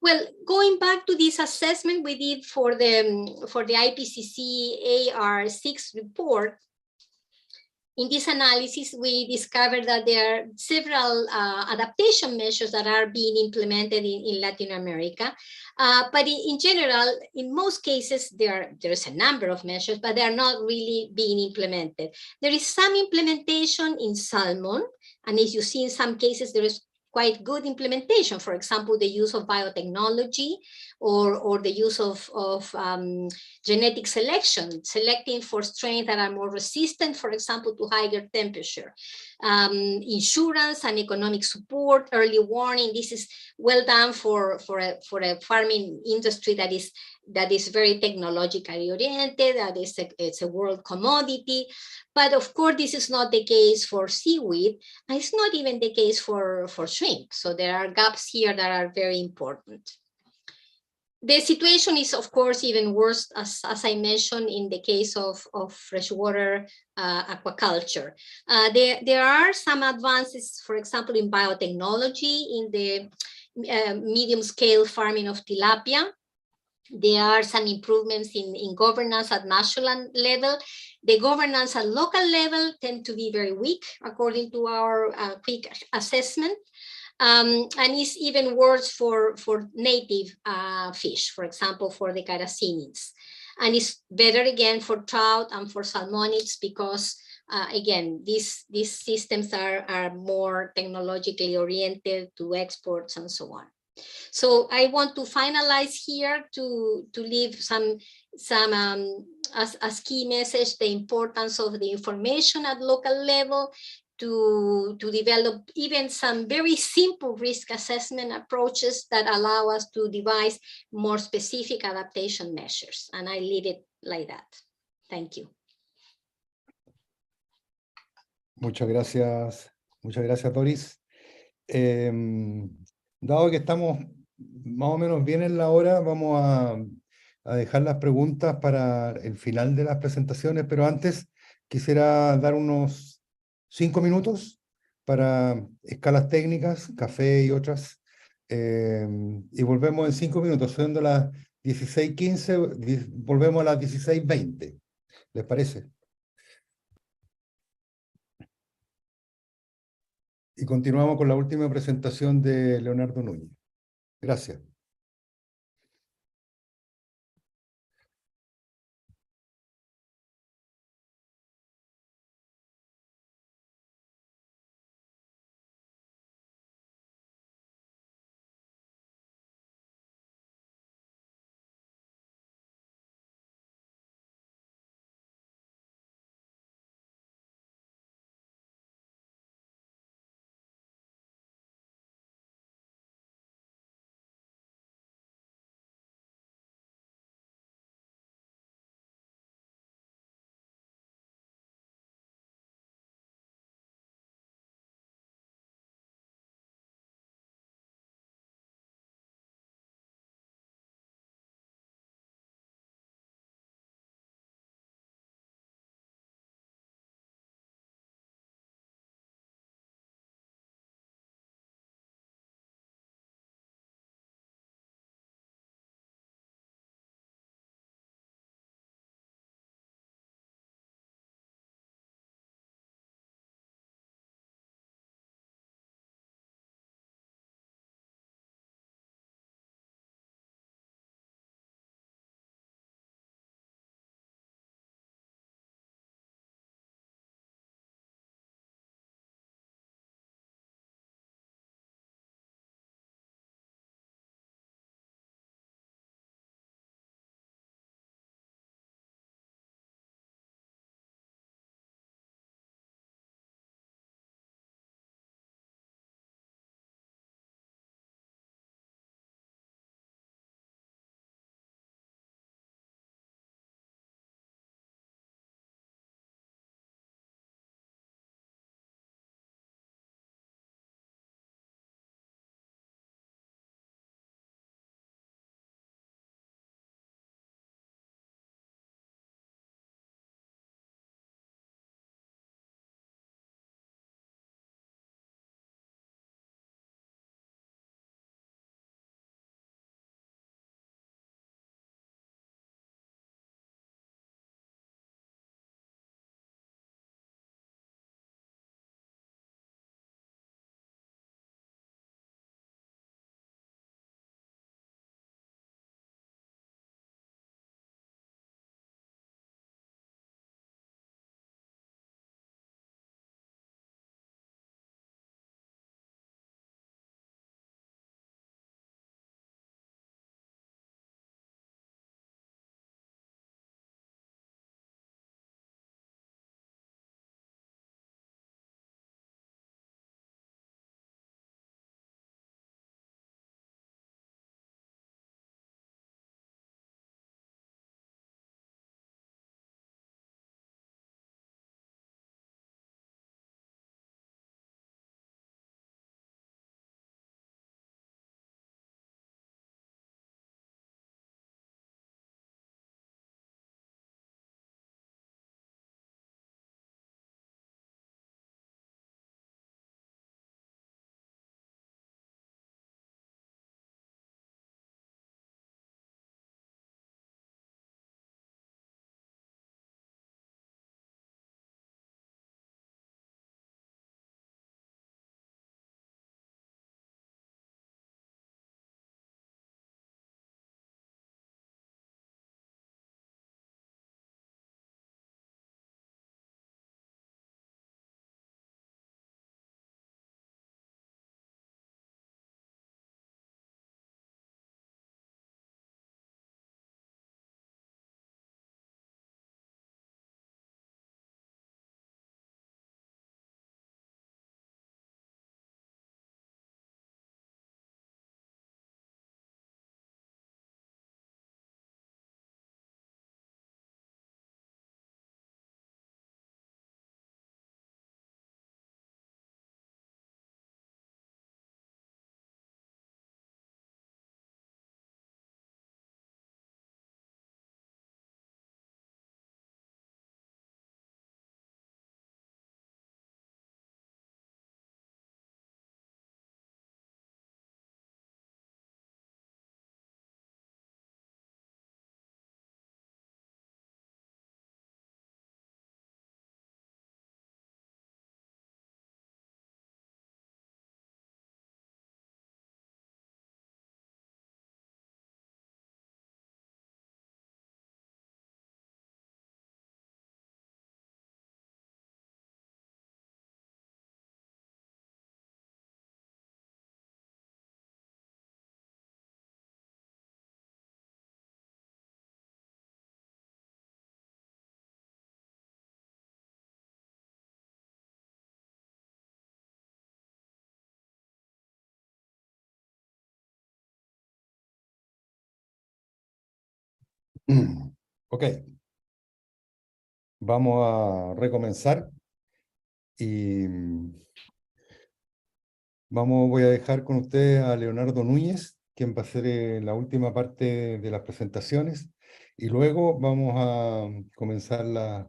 Well, going back to this assessment we did for the IPCC AR6 report, in this analysis, we discovered that there are several adaptation measures that are being implemented in Latin America. But in general, in most cases, there's a number of measures, but they are not really being implemented. There is some implementation in salmon, and as you see in some cases, there is quite good implementation. For example, the use of biotechnology or the use of genetic selection, selecting for strains that are more resistant, for example, to higher temperature. Insurance and economic support, early warning, this is well done for a farming industry that is very technologically oriented, it's a world commodity. But of course, this is not the case for seaweed, and it's not even the case for shrimp. So there are gaps here that are very important. The situation is, of course, even worse, as I mentioned, in the case of freshwater aquaculture. There are some advances, for example, in biotechnology, in the medium-scale farming of tilapia. There are some improvements in governance at national level. The governance at local level tend to be very weak, according to our quick assessment. And it's even worse for native fish, for example, for the caracinids. And it's better again for trout and for salmonids, because again, these systems are more technologically oriented to exports and so on. So I want to finalize here to leave some as key message the importance of the information at local level, to develop even some very simple risk assessment approaches that allow us to devise more specific adaptation measures. And I leave it like that. Thank you. Muchas gracias, Doris. Dado que estamos más o menos bien en la hora, vamos a dejar las preguntas para el final de las presentaciones, pero antes quisiera dar unos 5 minutos para escalas técnicas, café y otras, y volvemos en 5 minutos, siendo las 16:15, volvemos a las 16:20. ¿Les parece? Y continuamos con la última presentación de Leonardo Núñez. Gracias. Ok, vamos a recomenzar y voy a dejar con ustedes a Leonardo Núñez, quien va a hacer la última parte de las presentaciones, y luego vamos a comenzar las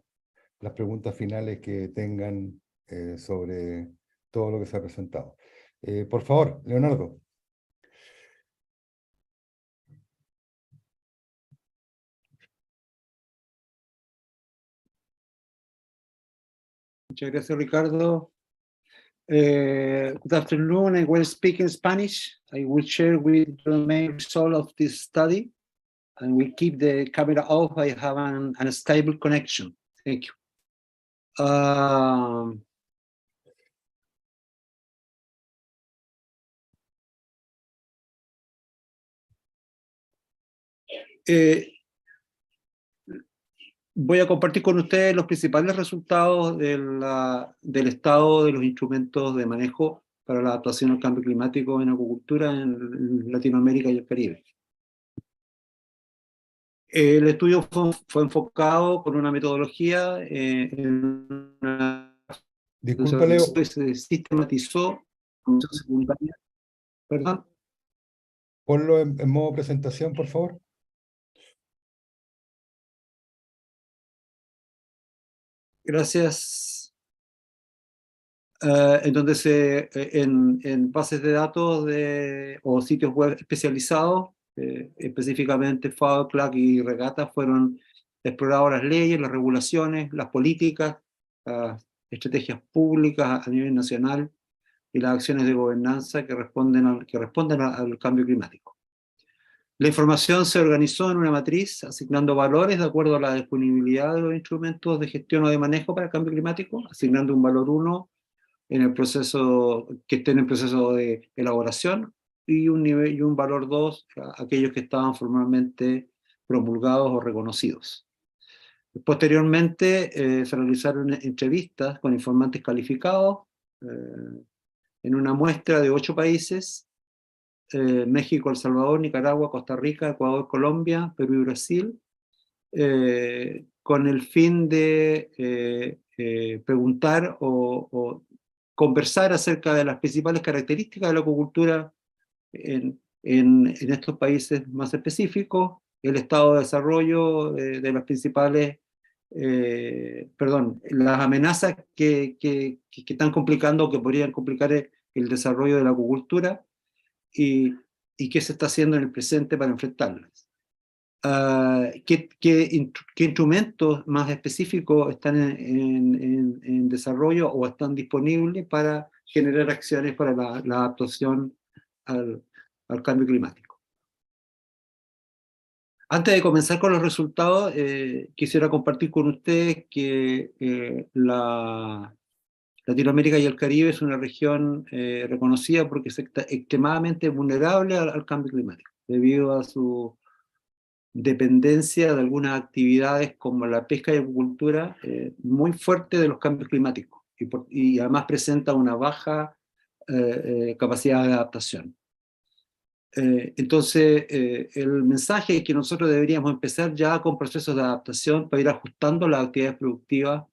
preguntas finales que tengan sobre todo lo que se ha presentado. Por favor, Leonardo. Muchas gracias, Ricardo. Good afternoon. I will speak in Spanish. I will share with you the main result of this study, and we keep the camera off. I have an unstable connection. Thank you. Voy a compartir con ustedes los principales resultados del estado de los instrumentos de manejo para la adaptación al cambio climático en acuicultura en Latinoamérica y el Caribe. El estudio fue enfocado con una metodología en una... Disculpa, Leo. Se sistematizó secundaria. ¿Perdón? Ponlo en modo presentación, por favor. Gracias. En donde en bases de datos o sitios web especializados, específicamente FAO, CLAC y Regata, fueron exploradas las leyes, las regulaciones, las políticas, las estrategias públicas a nivel nacional y las acciones de gobernanza que responden al cambio climático. La información se organizó en una matriz asignando valores de acuerdo a la disponibilidad de los instrumentos de gestión o de manejo para el cambio climático, asignando un valor 1 en el proceso, que esté en el proceso de elaboración, y un valor 2 a aquellos que estaban formalmente promulgados o reconocidos. Posteriormente se realizaron entrevistas con informantes calificados en una muestra de 8 países, México, El Salvador, Nicaragua, Costa Rica, Ecuador, Colombia, Perú y Brasil, con el fin de preguntar o conversar acerca de las principales características de la acuicultura en estos países más específicos, el estado de desarrollo de las principales, las amenazas que están complicando o que podrían complicar el desarrollo de la acuicultura, y qué se está haciendo en el presente para enfrentarlas. ¿Qué instrumentos más específicos están en desarrollo o están disponibles para generar acciones para la adaptación al cambio climático? Antes de comenzar con los resultados, quisiera compartir con ustedes que Latinoamérica y el Caribe es una región reconocida porque es extremadamente vulnerable al cambio climático, debido a su dependencia de algunas actividades como la pesca y acuicultura muy fuerte de los cambios climáticos, y además presenta una baja capacidad de adaptación. Entonces, el mensaje es que nosotros deberíamos empezar ya con procesos de adaptación para ir ajustando las actividades productivas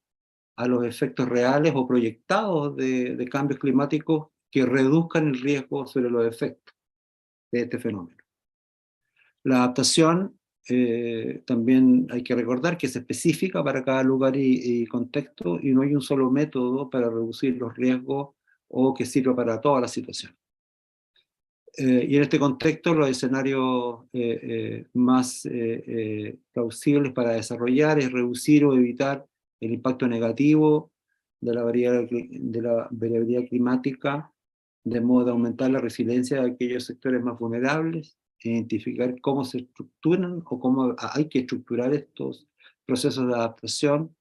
a los efectos reales o proyectados de cambios climáticos que reduzcan el riesgo sobre los efectos de este fenómeno. La adaptación también hay que recordar que es específica para cada lugar y contexto, y no hay un solo método para reducir los riesgos o que sirva para toda la situación. Y en este contexto, los escenarios más plausibles para desarrollar es reducir o evitar el impacto negativo de la variabilidad climática, de modo de aumentar la resiliencia de aquellos sectores más vulnerables, identificar cómo se estructuran o cómo hay que estructurar estos procesos de adaptación,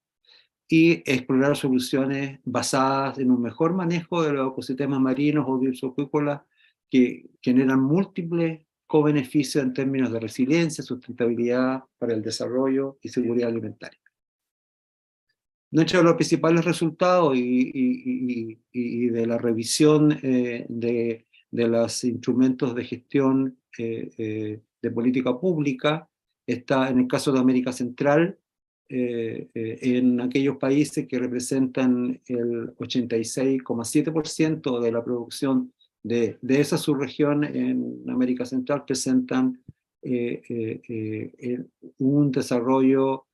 y explorar soluciones basadas en un mejor manejo de los ecosistemas marinos o bioacuícolas que generan múltiples co-beneficios en términos de resiliencia, sustentabilidad para el desarrollo y seguridad alimentaria. Dentro de los principales resultados y de la revisión de los instrumentos de gestión de política pública, está en el caso de América Central, en aquellos países que representan el 86,7% de la producción de esa subregión en América Central, presentan un desarrollo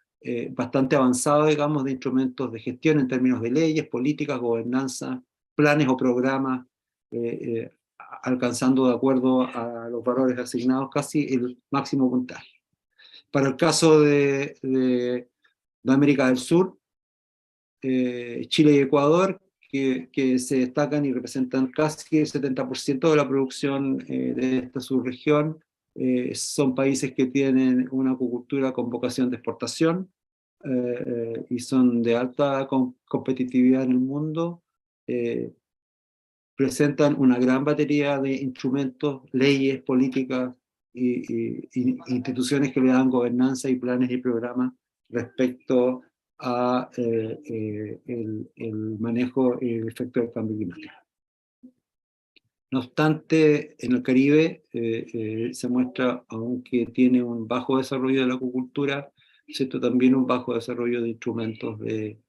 bastante avanzado, digamos, de instrumentos de gestión en términos de leyes, políticas, gobernanza, planes o programas, alcanzando de acuerdo a los valores asignados casi el máximo puntaje. Para el caso de América del Sur, Chile y Ecuador, que se destacan y representan casi el 70% de la producción de esta subregión, son países que tienen una acuicultura con vocación de exportación y son de alta competitividad en el mundo, presentan una gran batería de instrumentos, leyes, políticas y instituciones que le dan gobernanza y planes y programas respecto a el manejo y el efecto del cambio climático. No obstante, en el Caribe se muestra, aunque tiene un bajo desarrollo de la acuicultura, ¿cierto?, también un bajo desarrollo de instrumentos de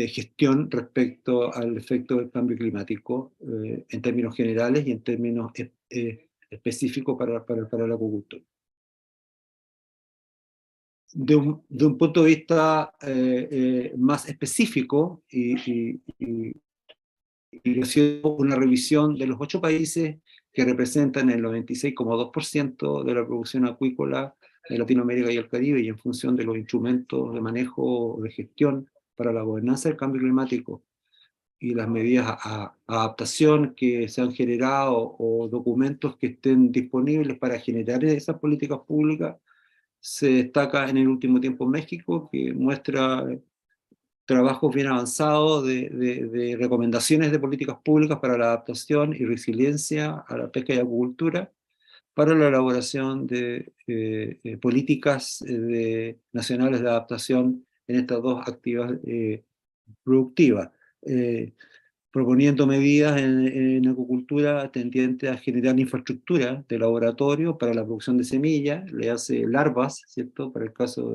gestión respecto al efecto del cambio climático en términos generales y en términos específicos para la acuicultura. De un punto de vista más específico y haciendo una revisión de los 8 países que representan el 96,2% de la producción acuícola de Latinoamérica y el Caribe, y en función de los instrumentos de manejo de gestión para la gobernanza del cambio climático y las medidas a adaptación que se han generado o documentos que estén disponibles para generar esas políticas públicas, se destaca en el último tiempo México, que muestra trabajos bien avanzados de recomendaciones de políticas públicas para la adaptación y resiliencia a la pesca y acuicultura, para la elaboración de políticas nacionales de adaptación en estas dos actividades productivas, proponiendo medidas en acuicultura tendientes a generar infraestructura de laboratorio para la producción de semillas, le hace larvas, ¿cierto?, para el caso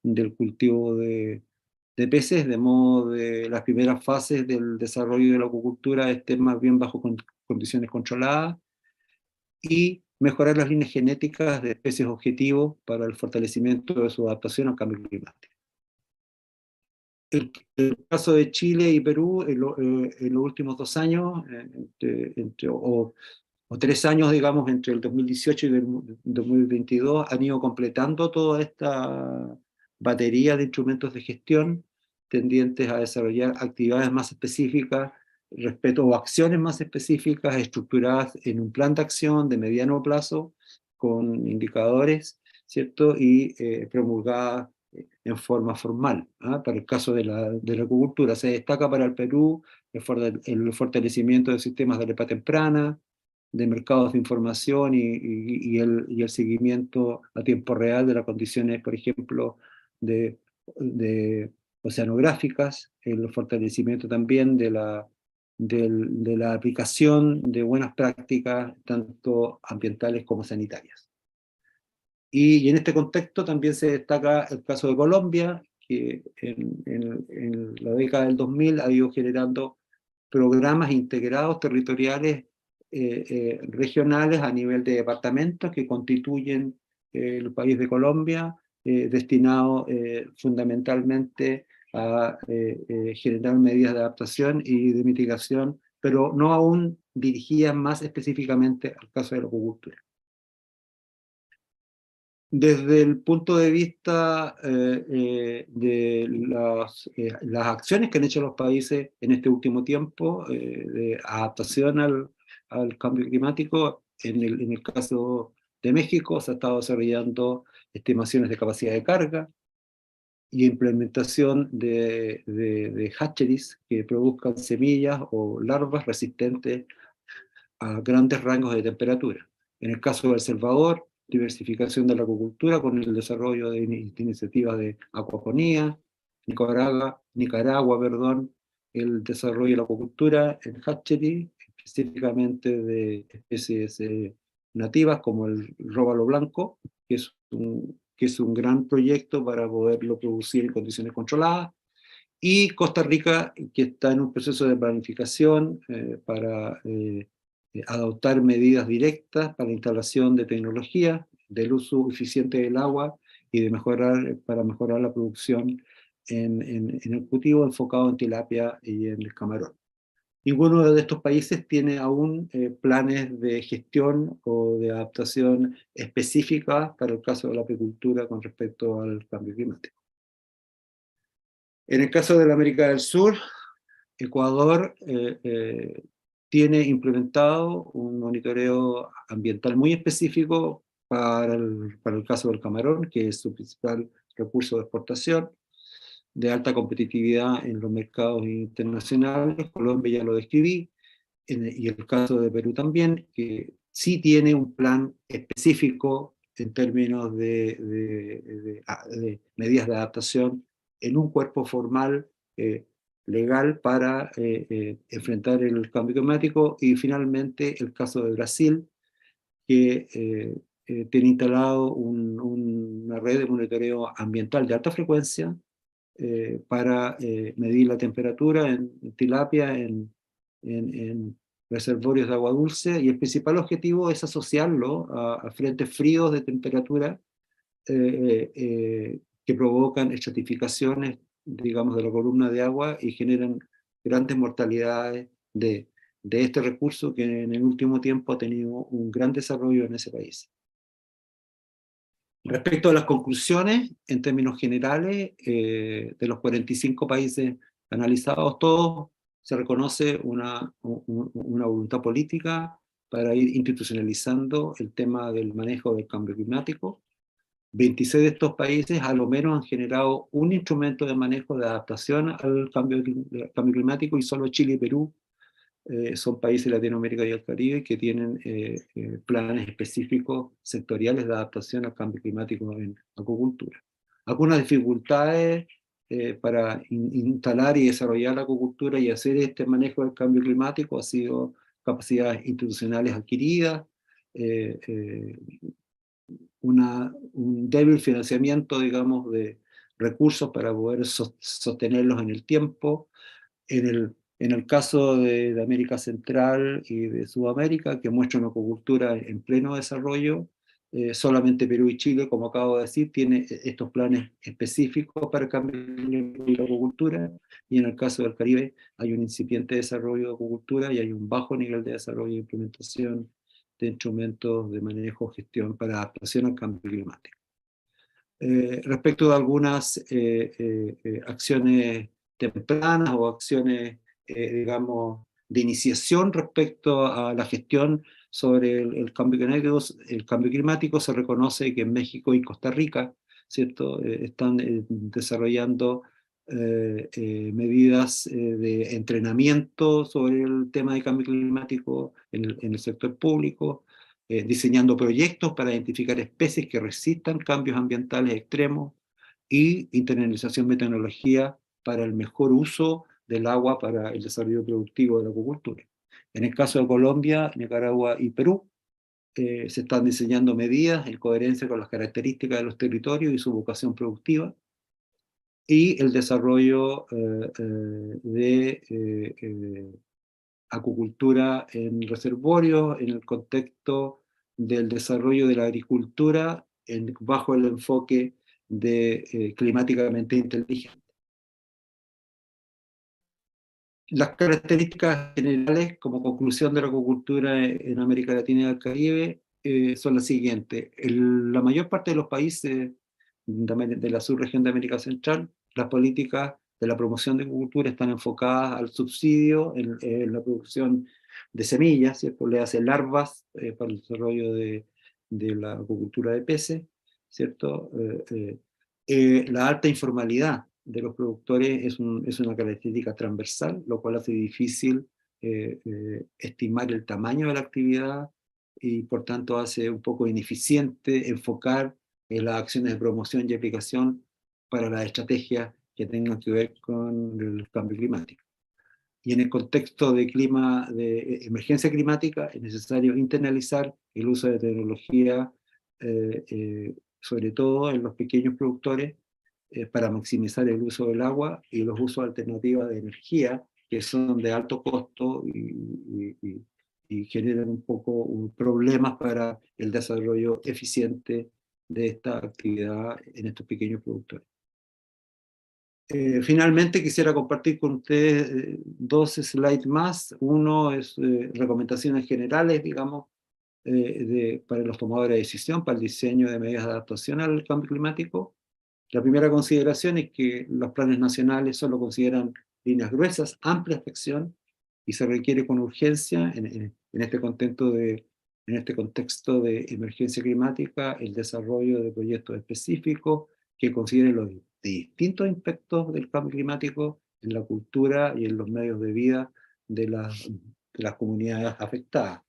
del cultivo de peces, de modo de las primeras fases del desarrollo de la acuicultura estén más bien bajo condiciones controladas, y mejorar las líneas genéticas de especies objetivos para el fortalecimiento de su adaptación al cambio climático. El caso de Chile y Perú, en los últimos 2 años, o 3 años, digamos, entre el 2018 y el 2022, han ido completando toda esta batería de instrumentos de gestión tendientes a desarrollar actividades más específicas o acciones más específicas estructuradas en un plan de acción de mediano plazo con indicadores, ¿cierto?, y promulgadas en forma formal. Para el caso de la acuicultura se destaca para el Perú el fortalecimiento de sistemas de alerta temprana, de mercados de información y el seguimiento a tiempo real de las condiciones, por ejemplo, de oceanográficas, el fortalecimiento también de la aplicación de buenas prácticas, tanto ambientales como sanitarias. Y en este contexto también se destaca el caso de Colombia, que en la década del 2000 ha ido generando programas integrados territoriales regionales a nivel de departamentos que constituyen el país de Colombia, destinados fundamentalmente a generar medidas de adaptación y de mitigación, pero no aún dirigidas más específicamente al caso de la acuicultura. Desde el punto de vista de las acciones que han hecho los países en este último tiempo de adaptación al cambio climático, en el caso de México se ha estado desarrollando estimaciones de capacidad de carga y implementación de hatcheries que produzcan semillas o larvas resistentes a grandes rangos de temperatura. En el caso de El Salvador, diversificación de la acuicultura con el desarrollo de iniciativas de acuaponía. Nicaragua, el desarrollo de la acuicultura en hatchery, específicamente de especies nativas, como el róbalo blanco, que es un gran proyecto para poderlo producir en condiciones controladas, y Costa Rica, que está en un proceso de planificación para adoptar medidas directas para la instalación de tecnología, del uso eficiente del agua y de para mejorar la producción en el cultivo enfocado en tilapia y en el camarón. Ninguno de estos países tiene aún planes de gestión o de adaptación específica para el caso de la apicultura con respecto al cambio climático. En el caso de la América del Sur, Ecuador tiene implementado un monitoreo ambiental muy específico para el caso del camarón, que es su principal recurso de exportación, de alta competitividad en los mercados internacionales. Colombia ya lo describí, y el caso de Perú también, que sí tiene un plan específico en términos de medidas de adaptación en un cuerpo formal legal para enfrentar el cambio climático. Y finalmente el caso de Brasil, que tiene instalado una red de monitoreo ambiental de alta frecuencia para medir la temperatura en tilapia, en reservorios de agua dulce, y el principal objetivo es asociarlo a frentes fríos de temperatura que provocan estratificaciones, digamos, de la columna de agua y generan grandes mortalidades de este recurso que en el último tiempo ha tenido un gran desarrollo en ese país. Respecto a las conclusiones, en términos generales, de los 45 países analizados, todos se reconoce una voluntad política para ir institucionalizando el tema del manejo del cambio climático. 26 de estos países a lo menos han generado un instrumento de manejo de adaptación al cambio climático, y solo Chile y Perú son países de Latinoamérica y el Caribe que tienen planes específicos sectoriales de adaptación al cambio climático en acuicultura. Algunas dificultades para instalar y desarrollar la acuicultura y hacer este manejo del cambio climático ha sido capacidades institucionales adquiridas, un débil financiamiento, digamos, de recursos para poder sostenerlos en el tiempo. En el caso de América Central y de Sudamérica, que muestran una acuicultura en pleno desarrollo, solamente Perú y Chile, como acabo de decir, tienen estos planes específicos para cambiar la acuicultura, y en el caso del Caribe hay un incipiente desarrollo de acuicultura y hay un bajo nivel de desarrollo e implementación de instrumentos de manejo, gestión para adaptación al cambio climático. Respecto de algunas acciones tempranas o acciones, digamos, de iniciación respecto a la gestión sobre el cambio climático, se reconoce que en México y Costa Rica, ¿cierto?, están desarrollando medidas de entrenamiento sobre el tema de cambio climático en el sector público, diseñando proyectos para identificar especies que resistan cambios ambientales extremos, y internalización de tecnología para el mejor uso del agua para el desarrollo productivo de la acuicultura. En el caso de Colombia, Nicaragua y Perú, se están diseñando medidas en coherencia con las características de los territorios y su vocación productiva, y el desarrollo de acuicultura en reservorios en el contexto del desarrollo de la agricultura bajo el enfoque de climáticamente inteligente. Las características generales como conclusión de la acuicultura en América Latina y el Caribe son las siguientes. La mayor parte de los países de la subregión de América Central, las políticas de la promoción de acuicultura están enfocadas al subsidio en la producción de semillas, ¿cierto? Le hace larvas para el desarrollo de la acuicultura de peces, ¿cierto? La alta informalidad de los productores es una característica transversal, lo cual hace difícil estimar el tamaño de la actividad, y por tanto hace un poco ineficiente enfocar las acciones de promoción y aplicación para las estrategias que tengan que ver con el cambio climático. y en el contexto de emergencia climática es necesario internalizar el uso de tecnología, sobre todo en los pequeños productores, para maximizar el uso del agua y los usos alternativos de energía, que son de alto costo y generan un poco problemas para el desarrollo eficiente de esta actividad en estos pequeños productores. Finalmente quisiera compartir con ustedes dos slides más. Uno es recomendaciones generales, digamos, para los tomadores de decisión, para el diseño de medidas de adaptación al cambio climático. La primera consideración es que los planes nacionales solo consideran líneas gruesas, amplias de acción, y se requiere con urgencia, en este contexto de emergencia climática, el desarrollo de proyectos específicos que consideren los distintos impactos del cambio climático en la cultura y en los medios de vida de las comunidades afectadas.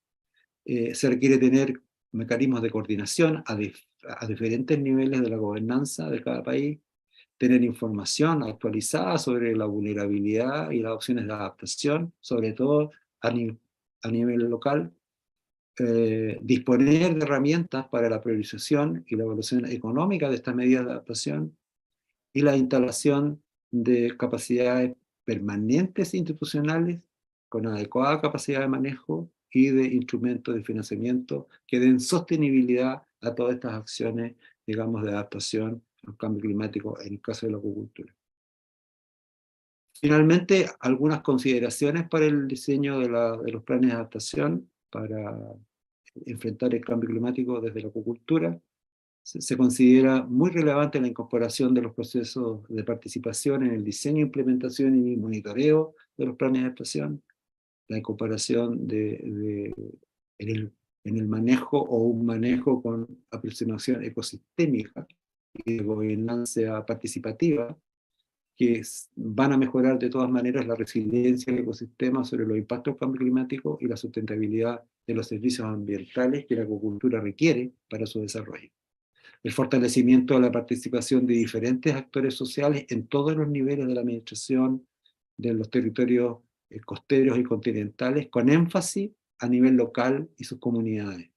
Se requiere tener mecanismos de coordinación a diferentes niveles de la gobernanza de cada país, tener información actualizada sobre la vulnerabilidad y las opciones de adaptación, sobre todo a nivel local, disponer de herramientas para la priorización y la evaluación económica de estas medidas de adaptación, y la instalación de capacidades permanentes institucionales con adecuada capacidad de manejo y de instrumentos de financiamiento que den sostenibilidad a todas estas acciones, digamos, de adaptación al cambio climático en el caso de la acuicultura. Finalmente, algunas consideraciones para el diseño de los planes de adaptación para enfrentar el cambio climático desde la acuicultura. Se considera muy relevante la incorporación de los procesos de participación en el diseño, implementación y monitoreo de los planes de adaptación, la incorporación en el manejo o un manejo con aproximación ecosistémica y de gobernanza participativa, que van a mejorar de todas maneras la resiliencia del ecosistema sobre los impactos del cambio climático y la sustentabilidad de los servicios ambientales que la acuicultura requiere para su desarrollo. El fortalecimiento de la participación de diferentes actores sociales en todos los niveles de la administración de los territorios costeros y continentales, con énfasis a nivel local y sus comunidades,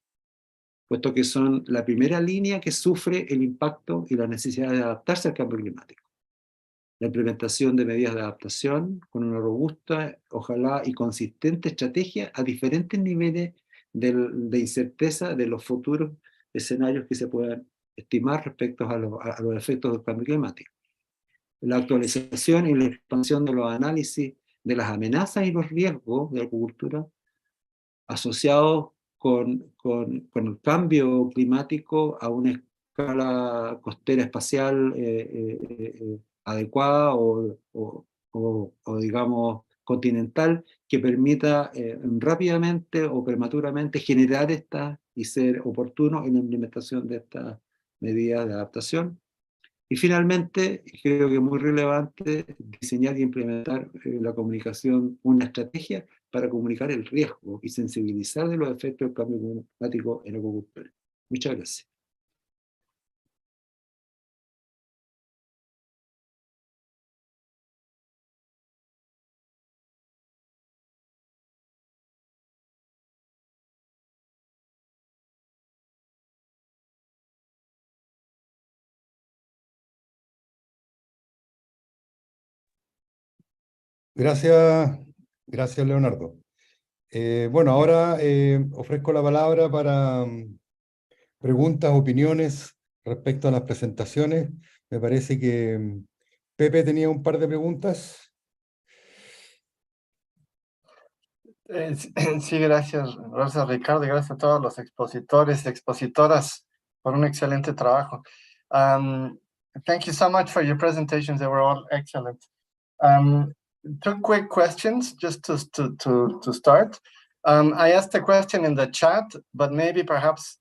puesto que son la primera línea que sufre el impacto y la necesidad de adaptarse al cambio climático. La implementación de medidas de adaptación con una robusta, ojalá y consistente estrategia a diferentes niveles de incerteza de los futuros escenarios que se puedan estimar respecto a los efectos del cambio climático. La actualización y la expansión de los análisis de las amenazas y los riesgos de la acuicultura asociados con el cambio climático a una escala costera espacial adecuada o digamos continental, que permita rápidamente o prematuramente generar estas y ser oportuno en la implementación de estas medidas de adaptación. Y finalmente, creo que es muy relevante diseñar y implementar la comunicación, una estrategia para comunicar el riesgo y sensibilizar de los efectos del cambio climático en la acuicultura. Muchas gracias. Gracias, Leonardo. Bueno, ahora ofrezco la palabra para preguntas, opiniones respecto a las presentaciones. Me parece que Pepe tenía un par de preguntas. Sí, gracias Ricardo, y gracias a todos los expositores y expositoras por un excelente trabajo. Thank you so much for your presentations. They were all excellent. Two quick questions just to start. I asked a question in the chat, but maybe perhaps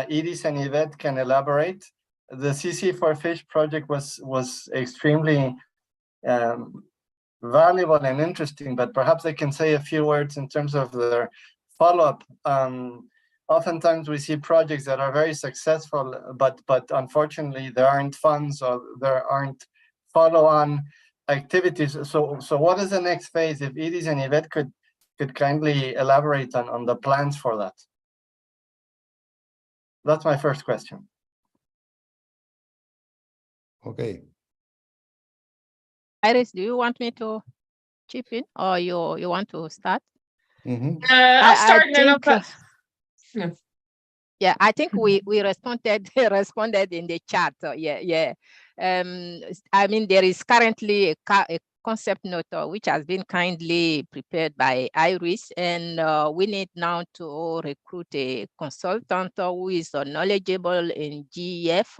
Edith and Yvette can elaborate. The CC4Fish project was extremely valuable and interesting, but perhaps they can say a few words in terms of their follow-up. Oftentimes we see projects that are very successful, but unfortunately there aren't funds or there aren't follow-on activities. So what is the next phase? If Edith and Yvette could kindly elaborate on the plans for that. That's my first question. Okay. Iris, do you want me to chip in, or you want to start? I'll start and then I'll pass. Yeah, I think we responded in the chat. So yeah. I mean, there is currently a concept note which has been kindly prepared by Iris, and we need now to recruit a consultant who is knowledgeable in GEF,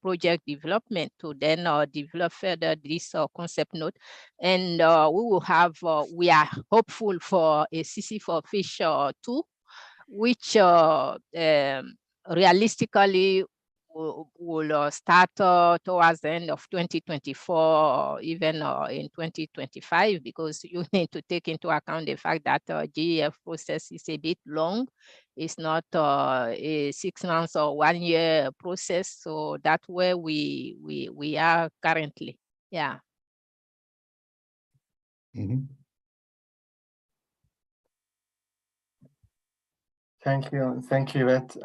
project development, to then develop further this concept note. And we will have, we are hopeful for a CC for Fish 2, which realistically will start towards the end of 2024, or even in 2025, because you need to take into account the fact that GEF process is a bit long. It's not a 6 months or 1 year process. So that's where we are currently. Yeah. Thank you, Yvette.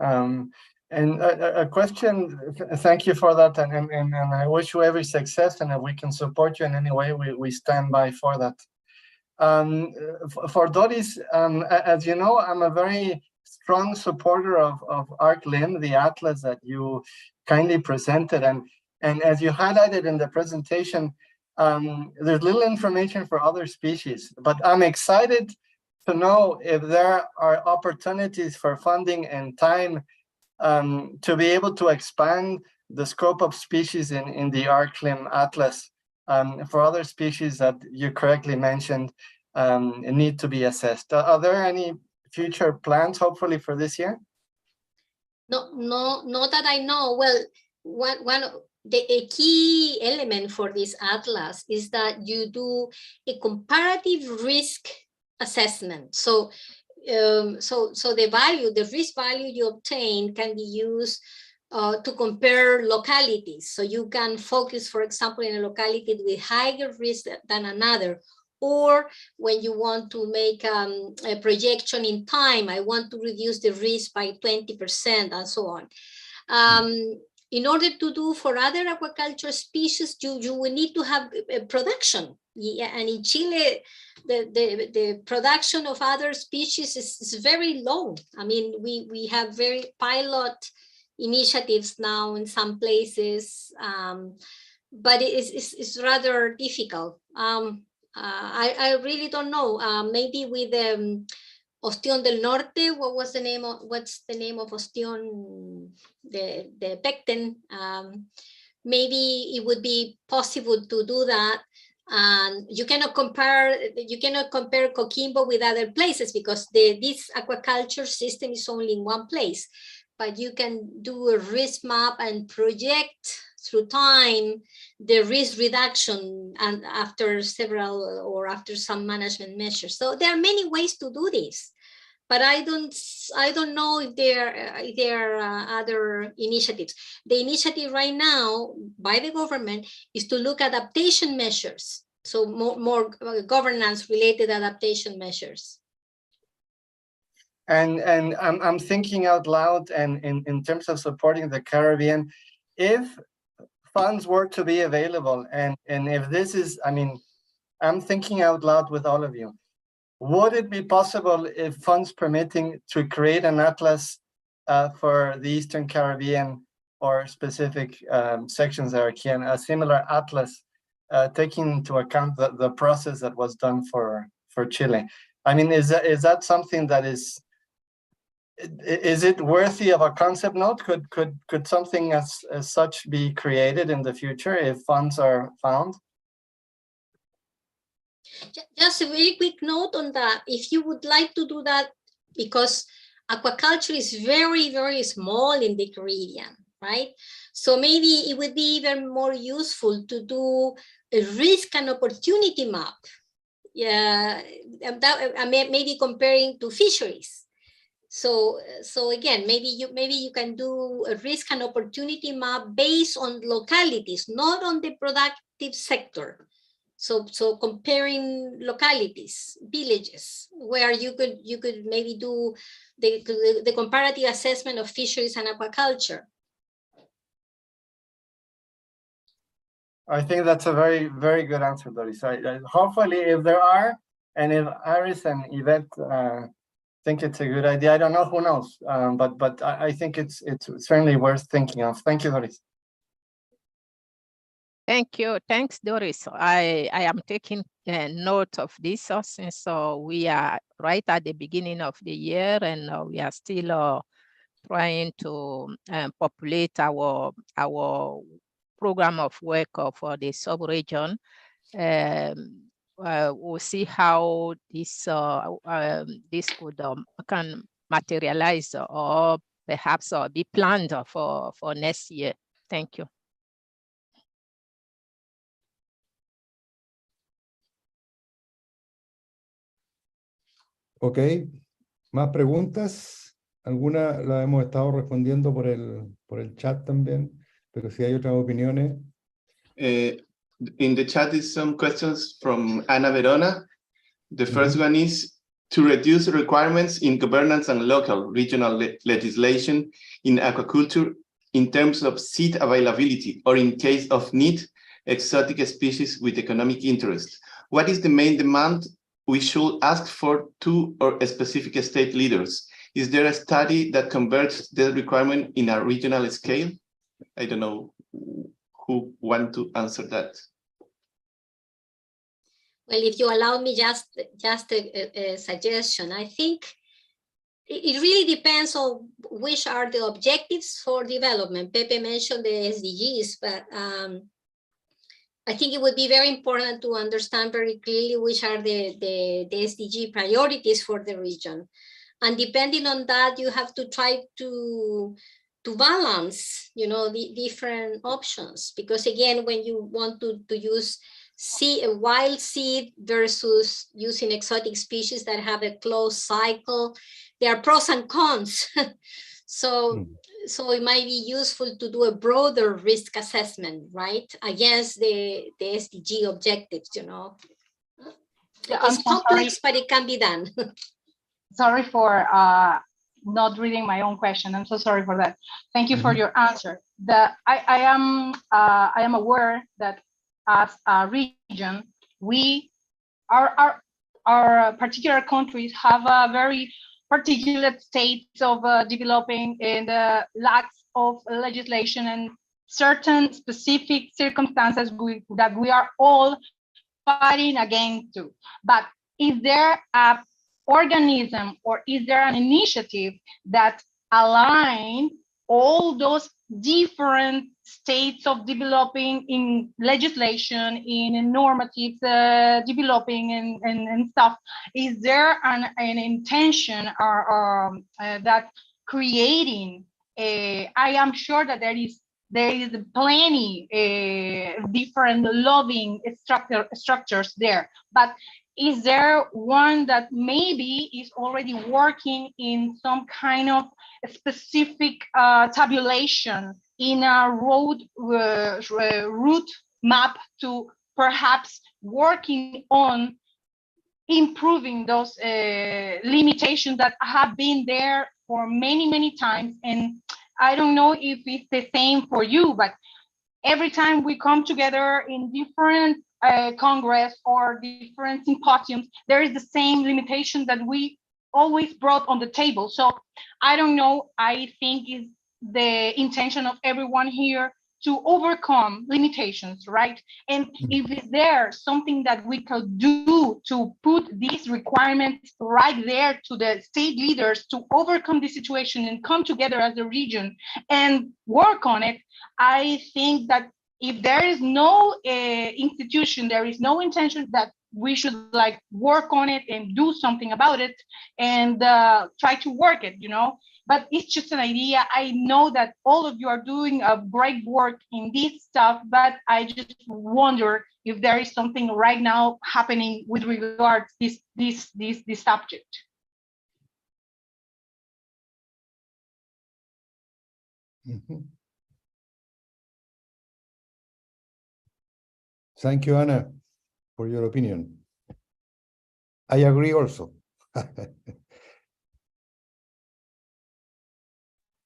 And a question, thank you for that, and I wish you every success, and if we can support you in any way, we stand by for that. For Doris, as you know, I'm a very strong supporter of ArcLim, the atlas that you kindly presented, and as you highlighted in the presentation, there's little information for other species, but I'm excited to know if there are opportunities for funding and time to be able to expand the scope of species in the ArcLim Atlas for other species that you correctly mentioned need to be assessed. Are there any future plans, hopefully, for this year? No, not that I know. Well, a key element for this atlas is that you do a comparative risk assessment. So the risk value you obtain can be used to compare localities. So you can focus, for example, in a locality with higher risk than another. Or when you want to make a projection in time, I want to reduce the risk by 20% and so on. In order to do for other aquaculture species, you will need to have a production. Yeah, and in Chile, the production of other species is very low. I mean, we have very pilot initiatives now in some places, but it's rather difficult. I really don't know. Maybe with Ostión del Norte, what's the name of Ostión, the pecten? Maybe it would be possible to do that. And you cannot compare Coquimbo with other places because this aquaculture system is only in one place. But you can do a risk map and project through time the risk reduction, and after some management measures. So there are many ways to do this, but I don't know if there are other initiatives. The initiative right now by the government is to look at adaptation measures, so more governance related adaptation measures. And I'm thinking out loud, and in terms of supporting the Caribbean, if funds were to be available, and if this is, I mean, I'm thinking out loud with all of you, would it be possible, if funds permitting, to create an atlas for the Eastern Caribbean or specific sections there, a similar atlas, taking into account the process that was done for Chile? I mean, is that something that is it worthy of a concept note? Could something as such be created in the future if funds are found? Just a very quick note on that. If you would like to do that, because aquaculture is very, very small in the Caribbean, right? So maybe it would be even more useful to do a risk and opportunity map. Yeah, maybe comparing to fisheries. So again, maybe you can do a risk and opportunity map based on localities, not on the productive sector. So comparing localities, villages, where you could maybe do the comparative assessment of fisheries and aquaculture. I think that's a very, very good answer, Doris. Hopefully, if there are, and if Aris and Yvette think it's a good idea, I don't know, who knows, but I think it's certainly worth thinking of. Thank you, Doris. Thank you. Thanks, Doris. I am taking note of this since we are right at the beginning of the year, and we are still trying to populate our program of work for the sub-region. We'll see how this could can materialize or perhaps be planned for next year. Thank you. Ok, ¿más preguntas? Algunas las hemos estado respondiendo por el chat también, pero si hay otras opiniones. In the chat is some questions from Ana Verona. The first one is to reduce requirements in governance and local regional legislation in aquaculture in terms of seed availability, or in case of need, exotic species with economic interest. What is the main demand we should ask for to or specific state leaders? Is there a study that converts the requirement in a regional scale? I don't know who want to answer that. Well, if you allow me just a suggestion, I think it really depends on which are the objectives for development. Pepe mentioned the SDGs, but I think it would be very important to understand very clearly which are the SDG priorities for the region. And depending on that, you have to try to balance, the different options. Because again, when you want to use a wild seed versus using exotic species that have a closed cycle, there are pros and cons. So it might be useful to do a broader risk assessment, right, against the SDG objectives, Yeah, it's complex, but it can be done. Sorry for not reading my own question. I'm so sorry for that. Thank you for your answer. I am aware that as a region, our particular countries have a very particular states of developing and lacks of legislation and certain specific circumstances that we are all fighting against too. But is there a organism or is there an initiative that align all those different states of developing in legislation, in normatives, developing and stuff? Is there an intention or that creating I am sure that there is plenty different lobbying structures there, but is there one that maybe is already working in some kind of specific tabulation in a route map to perhaps working on improving those limitations that have been there for many times? And I don't know if it's the same for you, but every time we come together in different Congress or different symposiums, there is the same limitation that we always brought on the table. So I don't know, I think it's the intention of everyone here to overcome limitations, right? And if there's something that we could do to put these requirements right there to the state leaders to overcome the situation and come together as a region and work on it, I think that if there is no institution, there is no intention that we should work on it and do something about it and try to work it, but it's just an idea. I know that all of you are doing a great work in this stuff, but I just wonder if there is something right now happening with regards to this subject. Mhm. Thank you, Anna, for your opinion. I agree also.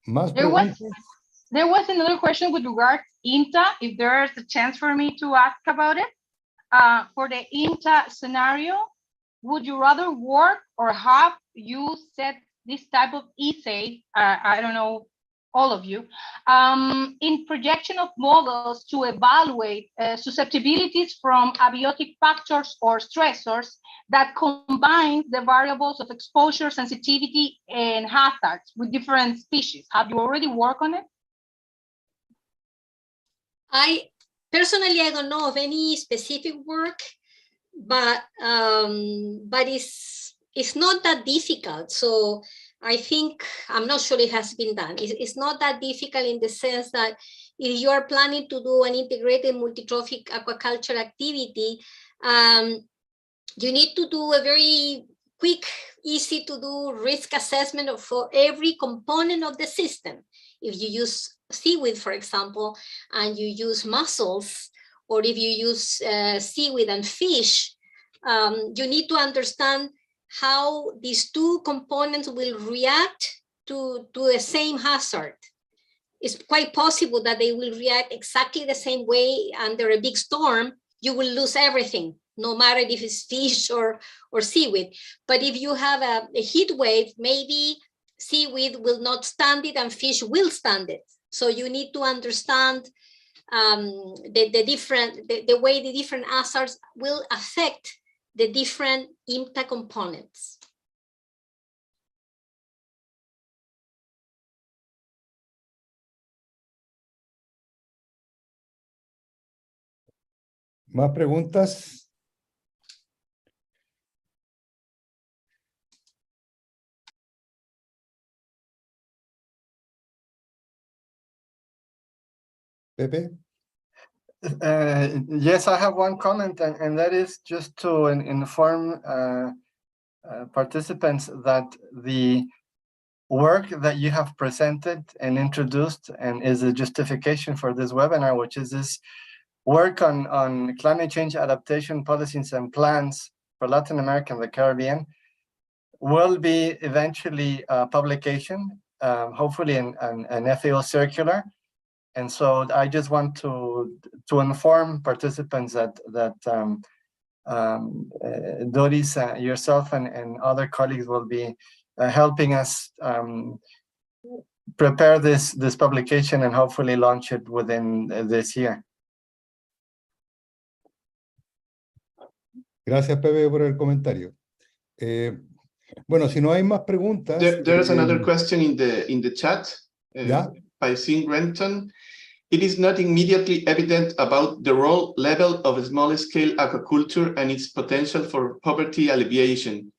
Más There was preguntas. another question with regards INTA, if there's a chance for me to ask about it. For the INTA scenario, would you rather work or have you set this type of essay, I don't know, all of you, in projection of models to evaluate susceptibilities from abiotic factors or stressors that combine the variables of exposure, sensitivity, and hazards with different species? Have you already worked on it? I personally, I don't know of any specific work, but it's not that difficult. So I think, I'm not sure it has been done. It's not that difficult in the sense that if you are planning to do an integrated multi-trophic aquaculture activity, you need to do a very quick, easy to do risk assessment for every component of the system. If you use seaweed, for example, and you use mussels, or if you use seaweed and fish, you need to understand how these two components will react to the same hazard. It's quite possible that they will react exactly the same way under a big storm. You will lose everything, no matter if it's fish or seaweed. But if you have a heat wave, maybe seaweed will not stand it and fish will stand it. So you need to understand the way the different hazards will affect the different IMTA components. ¿Más preguntas? Pepe? Yes, I have one comment, and that is just to inform participants that the work that you have presented and introduced and is a justification for this webinar, which is this work on climate change adaptation policies and plans for Latin America and the Caribbean, will be eventually a publication, hopefully an FAO circular. And so I just want to inform participants that Doris, yourself, and other colleagues will be helping us prepare this publication and hopefully launch it within this year. Gracias, Pepe, por el comentario. Bueno, si no hay más preguntas. There's another question in the chat by Singh Renton. It is not immediately evident about the role level of small-scale aquaculture and its potential for poverty alleviation.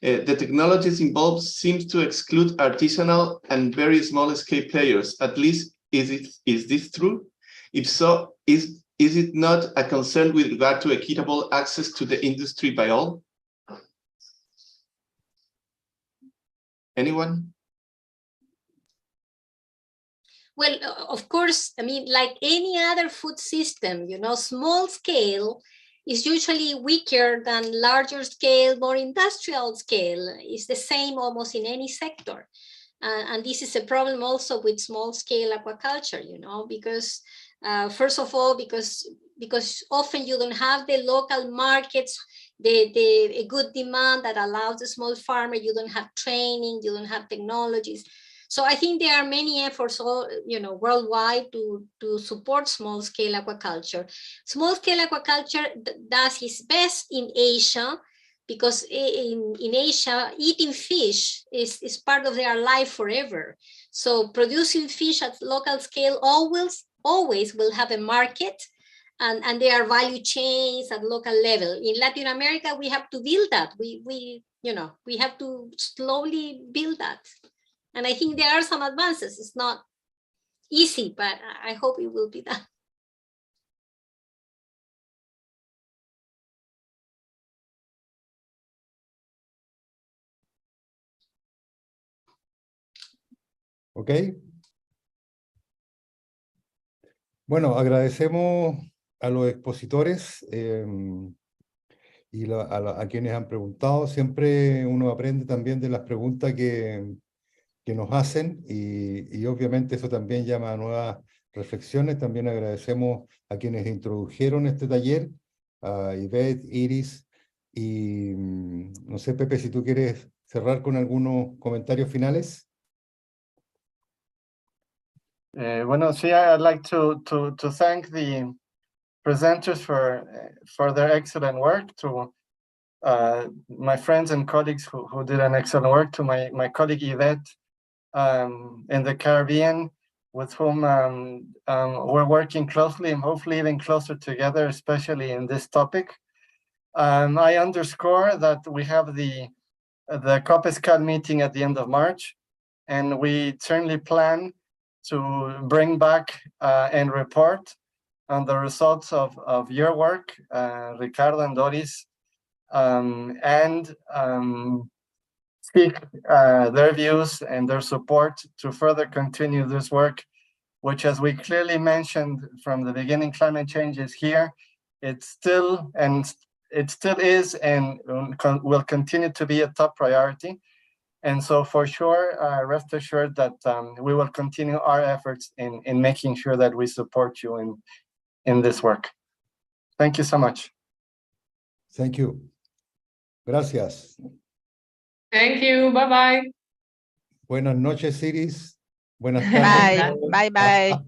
The technologies involved seem to exclude artisanal and very small-scale players. At least, is this true? If so, is it not a concern with regard to equitable access to the industry by all? Anyone? Well, of course, I mean, like any other food system, you know, small scale is usually weaker than larger scale, more industrial scale. It's the same almost in any sector. And this is a problem also with small scale aquaculture, you know, because first of all, because often you don't have the local markets, a good demand that allows the small farmer, you don't have training, you don't have technologies. So I think there are many efforts, you know, worldwide to support small-scale aquaculture. Small-scale aquaculture does its best in Asia, because in Asia, eating fish is part of their life forever. So producing fish at local scale always will have a market, and there are value chains at local level. In Latin America, we have to build that. We have to slowly build that. And I think there are some advances. It's not easy, but I hope it will be done. Okay. Bueno, agradecemos a los expositores y a quienes han preguntado. Siempre uno aprende también de las preguntas que nos hacen y obviamente eso también llama a nuevas reflexiones. También agradecemos a quienes introdujeron este taller, a Ivette, Iris y no sé, Pepe, si tú quieres cerrar con algunos comentarios finales. Bueno, sí, I'd like to thank the presenters for their excellent work, to my friends and colleagues who did an excellent work, to my colleague Yvette in the Caribbean, with whom we're working closely and hopefully even closer together, especially in this topic. I underscore that we have the COPESCAD meeting at the end of March, and we certainly plan to bring back and report on the results of your work, Ricardo and Doris, and seek their views and their support to further continue this work, which, as we clearly mentioned from the beginning, climate change is here. It still is and will continue to be a top priority. And so for sure, rest assured that we will continue our efforts in making sure that we support you in this work. Thank you so much. Thank you. Gracias. Thank you. Bye-bye. Buenas noches, Iris. Buenas tardes. Bye. Bye.